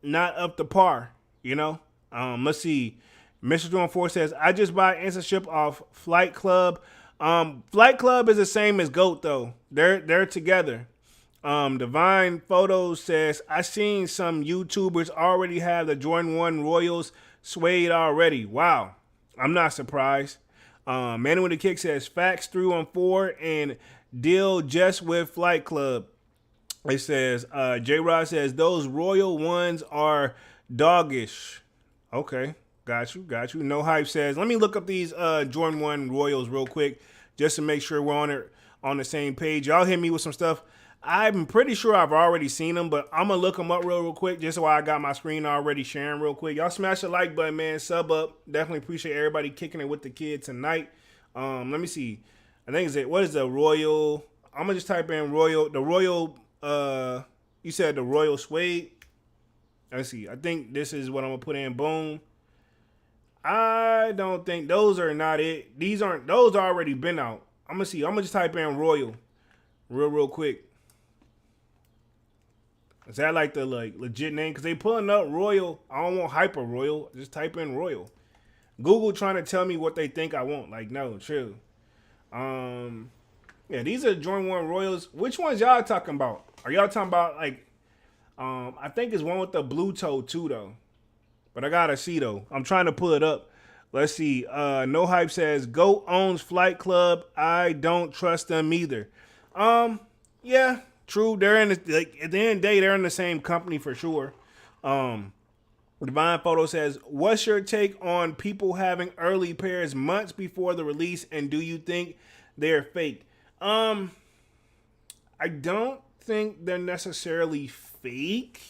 [SPEAKER 2] not up to par, Let's see. Mr. 3 and 4 says, I just buy Instant Ship off Flight Club. Flight Club is the same as GOAT though. They're together. Divine Photos says, I seen some YouTubers already have the Jordan 1 Royals suede already. Wow. I'm not surprised. Man with the Kick says, facts 3 on 4 and deal just with Flight Club. It says, J-Rod says, those Royal ones are doggish. Okay. Got you. No Hype says, let me look up these Jordan 1 Royals real quick just to make sure we're on the same page. Y'all hit me with some stuff. I'm pretty sure I've already seen them, but I'm going to look them up real quick just so I got my screen already sharing real quick. Y'all smash the like button, man. Sub up. Definitely appreciate everybody kicking it with the kid tonight. Let me see. I think what is the Royal? I'm going to just type in Royal. The Royal, you said the Royal suede. Let's see. I think this is what I'm going to put in. Boom. I don't think those are not it. These aren't. Those already been out. I'm gonna see. I'm gonna just type in Royal, real quick. Is that like the legit name? Because they pulling up Royal. I don't want Hyper Royal. Just type in Royal. Google trying to tell me what they think I want. Like, no, chill. Yeah, these are Jordan 1 Royals. Which ones y'all talking about? Are y'all talking about like I think it's one with the blue toe too though. But I gotta see though. I'm trying to pull it up. Let's see. No Hype says GOAT owns Flight Club. I don't trust them either. Yeah, true. They're in the, like at the end of the day, they're in the same company for sure. Divine Photo says, what's your take on people having early pairs months before the release, and do you think they're fake? I don't think they're necessarily fake,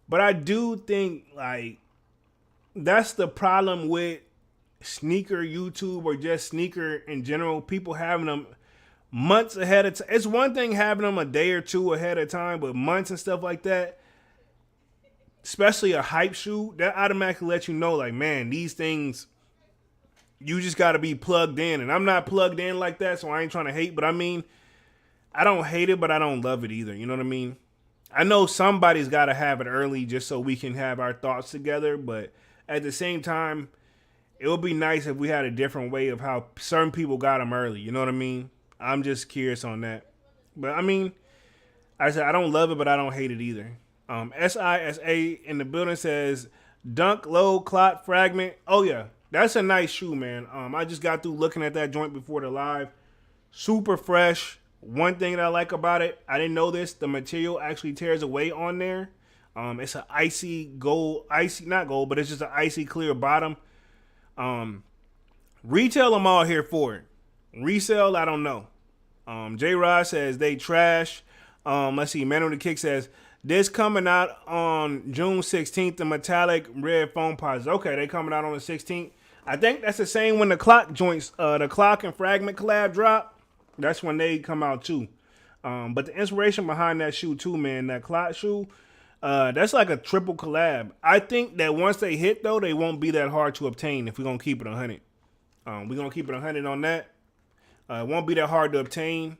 [SPEAKER 2] but I do think like that's the problem with sneaker YouTube or just sneaker in general. People having them months ahead of time. It's one thing having them a day or two ahead of time, but months and stuff like that, especially a hype shoe, that automatically lets you know, like, man, these things, you just got to be plugged in. And I'm not plugged in like that, so I ain't trying to hate. But I mean, I don't hate it, but I don't love it either. You know what I mean? I know somebody's got to have it early just so we can have our thoughts together. But at the same time, it would be nice if we had a different way of how certain people got them early. You know what I mean? I'm just curious on that. But I mean, I said I don't love it, but I don't hate it either. SISA in the building says Dunk Low Clot Fragment. Oh yeah, that's a nice shoe, man. I just got through looking at that joint before the live. Super fresh. One thing that I like about it, I didn't know this, the material actually tears away on there. It's an icy gold, not gold, but it's just an icy clear bottom. Retail, I'm all here for it. Resale, I don't know. J Rod says they trash. Let's see, Man on the Kick says this coming out on June 16th, the metallic red foam pods. Okay, they coming out on the 16th. I think that's the same when the clock joints, the clock and fragment collab drop. That's when they come out too. But the inspiration behind that shoe too, man, that clock shoe, that's like a triple collab. I think that once they hit though, they won't be that hard to obtain if we're gonna keep it 100. We're gonna keep it 100 on that. It won't be that hard to obtain.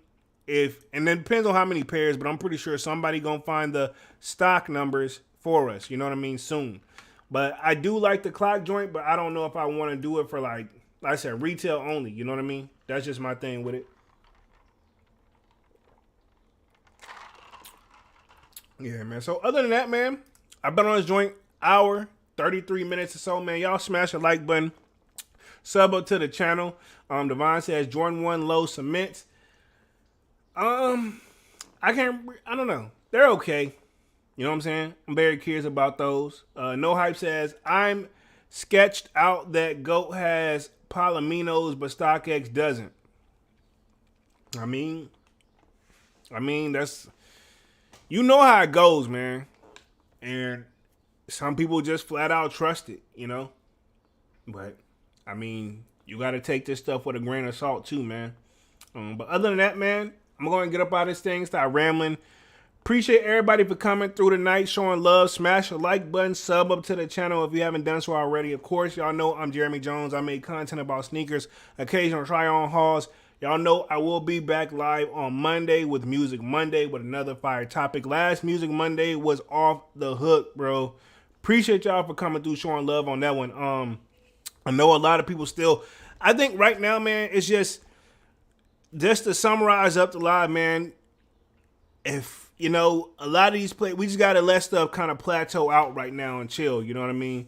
[SPEAKER 2] And then it depends on how many pairs, but I'm pretty sure somebody gonna find the stock numbers for us. You know what I mean? Soon. But I do like the clock joint, but I don't know if I want to do it for like I said, retail only. You know what I mean? That's just my thing with it. Yeah, man. So other than that, man, I've been on this joint hour, 33 minutes or so, man. Y'all smash the like button. Sub up to the channel. Devon says Jordan 1 low cements. I don't know. They're okay. You know what I'm saying? I'm very curious about those. No Hype says, I'm sketched out that GOAT has Palominos, but Stockx doesn't. I mean, that's, you know how it goes, man. And some people just flat out trust it, you know? But, I mean, you got to take this stuff with a grain of salt too, man. But other than that, man, I'm going to get up out of this thing, start rambling. Appreciate everybody for coming through tonight, showing love. Smash the like button, sub up to the channel if you haven't done so already. Of course, y'all know I'm Jeremy Jones. I make content about sneakers, occasional try-on hauls. Y'all know I will be back live on Monday with Music Monday with another fire topic. Last Music Monday was off the hook, bro. Appreciate y'all for coming through, showing love on that one. I know a lot of people still, I think right now, man, it's just to summarize up the live, man, if, you know, a lot of these we just got to let stuff kind of plateau out right now and chill, you know what I mean?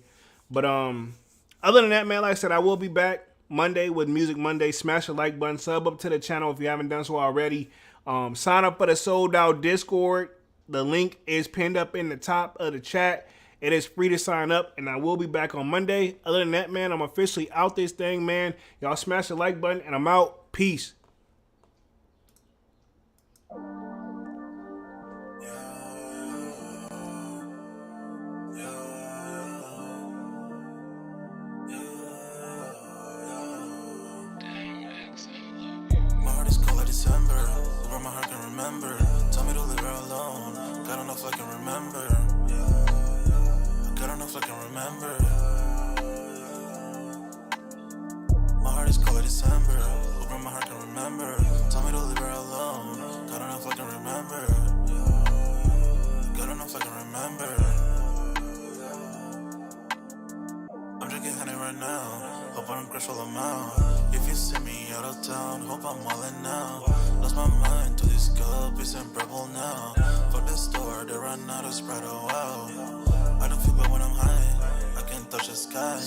[SPEAKER 2] But other than that, man, like I said, I will be back Monday with Music Monday. Smash the like button, sub up to the channel if you haven't done so already. Sign up for the Sold Out Discord. The link is pinned up in the top of the chat. It is free to sign up, and I will be back on Monday. Other than that, man, I'm officially out this thing, man. Y'all smash the like button, and I'm out. Peace.
[SPEAKER 1] December, where my heart can remember. Tell me to leave her alone. God enough I can remember. God enough I can remember. like December. Open my heart can remember. Tell me to leave her alone. God don't know if I can remember. God don't know if I can remember. I'm drinking honey right now. Hope I don't crush all them out. If you see me out of town, hope I'm wildin' now. Lost my mind to this cup, it's unbearable now. Fuck the store, they run out of Sprite, oh wow. I don't feel bad when I'm high, I can't touch the sky.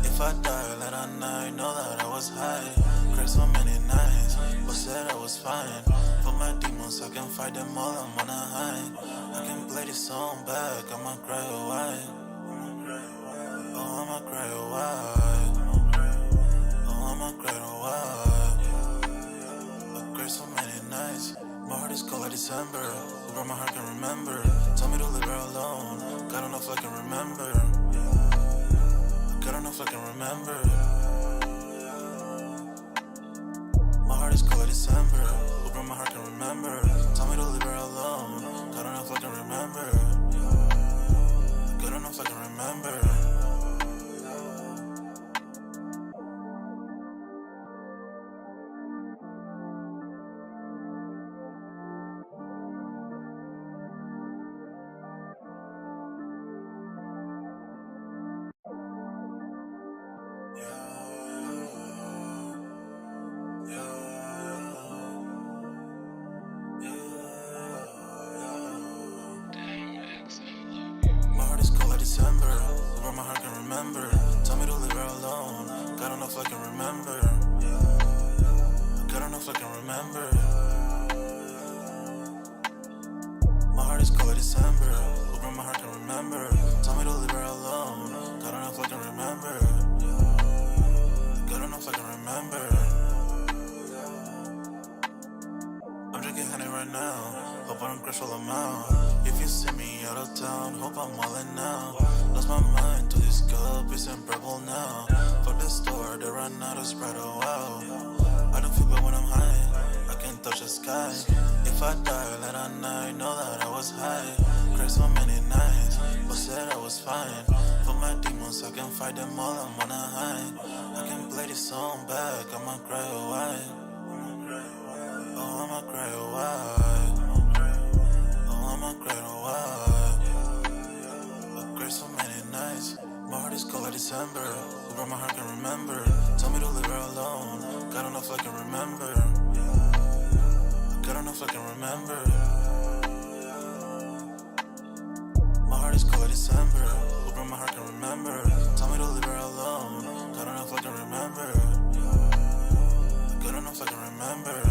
[SPEAKER 1] If I die late at night, know that I was high. Cried so many nights, but said I was fine. For my demons, I can fight them all, I'm on a high. I can play this song back, I'ma cry oh why. Oh, I'ma cry oh why. Oh, I'ma cry oh why. I cried so many nights, my heart is cold like December. Where my heart can remember. Tell me to leave her alone. God don't know if I can remember. God don't know if I can remember. My heart is cold like December. Where my heart can remember. Tell me to leave her alone. God don't know if I can remember. God don't know if I can remember. My heart is cold like December. Where my heart can remember. Tell me to leave her alone. God don't know if I can remember. God don't know if I can remember. My heart is cold like December. Where my heart can remember. Tell me to leave her alone. God don't know if I can remember. God don't know if I can remember. I'm drinking honey right now. Hope I don't crush all them out. If you see me out of town, hope I'm wildin' now. Lost my mind to this cup, it's unbearable now. Fuck the store, they run out of Sprite, oh wow. I don't feel bad when I'm high, I can't touch the sky. If I die late at night, know that I was high. Cried so many nights, but said I was fine. For my demons, I can fight them all, I'm on a high. I can play this song back, I'ma cry oh why. Oh, I'ma cry oh why. Oh, I'ma cry oh why. I cried so many nights, my heart is cold like December. Where my heart can remember. Tell me to leave her alone. God don't know if I can remember. God don't know if I can remember. My heart is cold like December. Where my heart can remember. Tell me to leave her alone. God don't know if I can remember. God don't know if I can remember.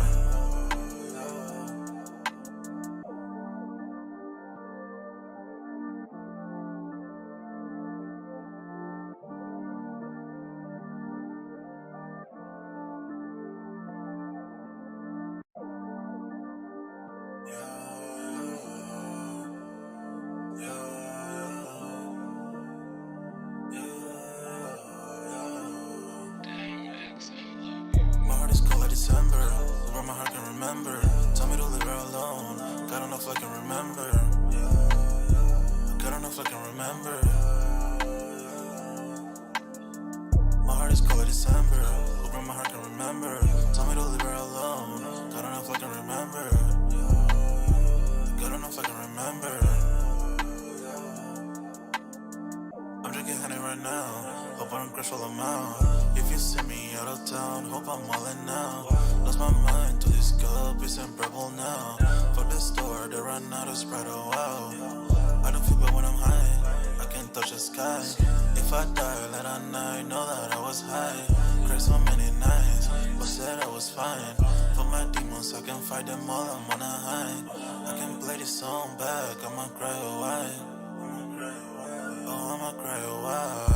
[SPEAKER 1] My heart is cold like December. Where my heart can remember. Tell me to leave her alone. God don't know if I can remember. God don't know if I can remember. My heart is cold like December. Where my heart can remember. Tell me to leave her alone. God don't know if I can remember. God don't know if I can remember. I'm drinking honey right now. Hope I don't crush all them out. If you see me out of town, hope I'm wildin' now. Lost my mind to this cup, it's unbearable now. Fuck the store, they run out of Sprite, oh wow. I don't feel bad when I'm high, I can't touch the sky. If I die late at night, know that I was high. Cried so many nights, but said I was fine. For my demons, I can fight them all, I'm on a high. I can play this song back, I'ma cry oh why. Oh, I'ma cry oh why.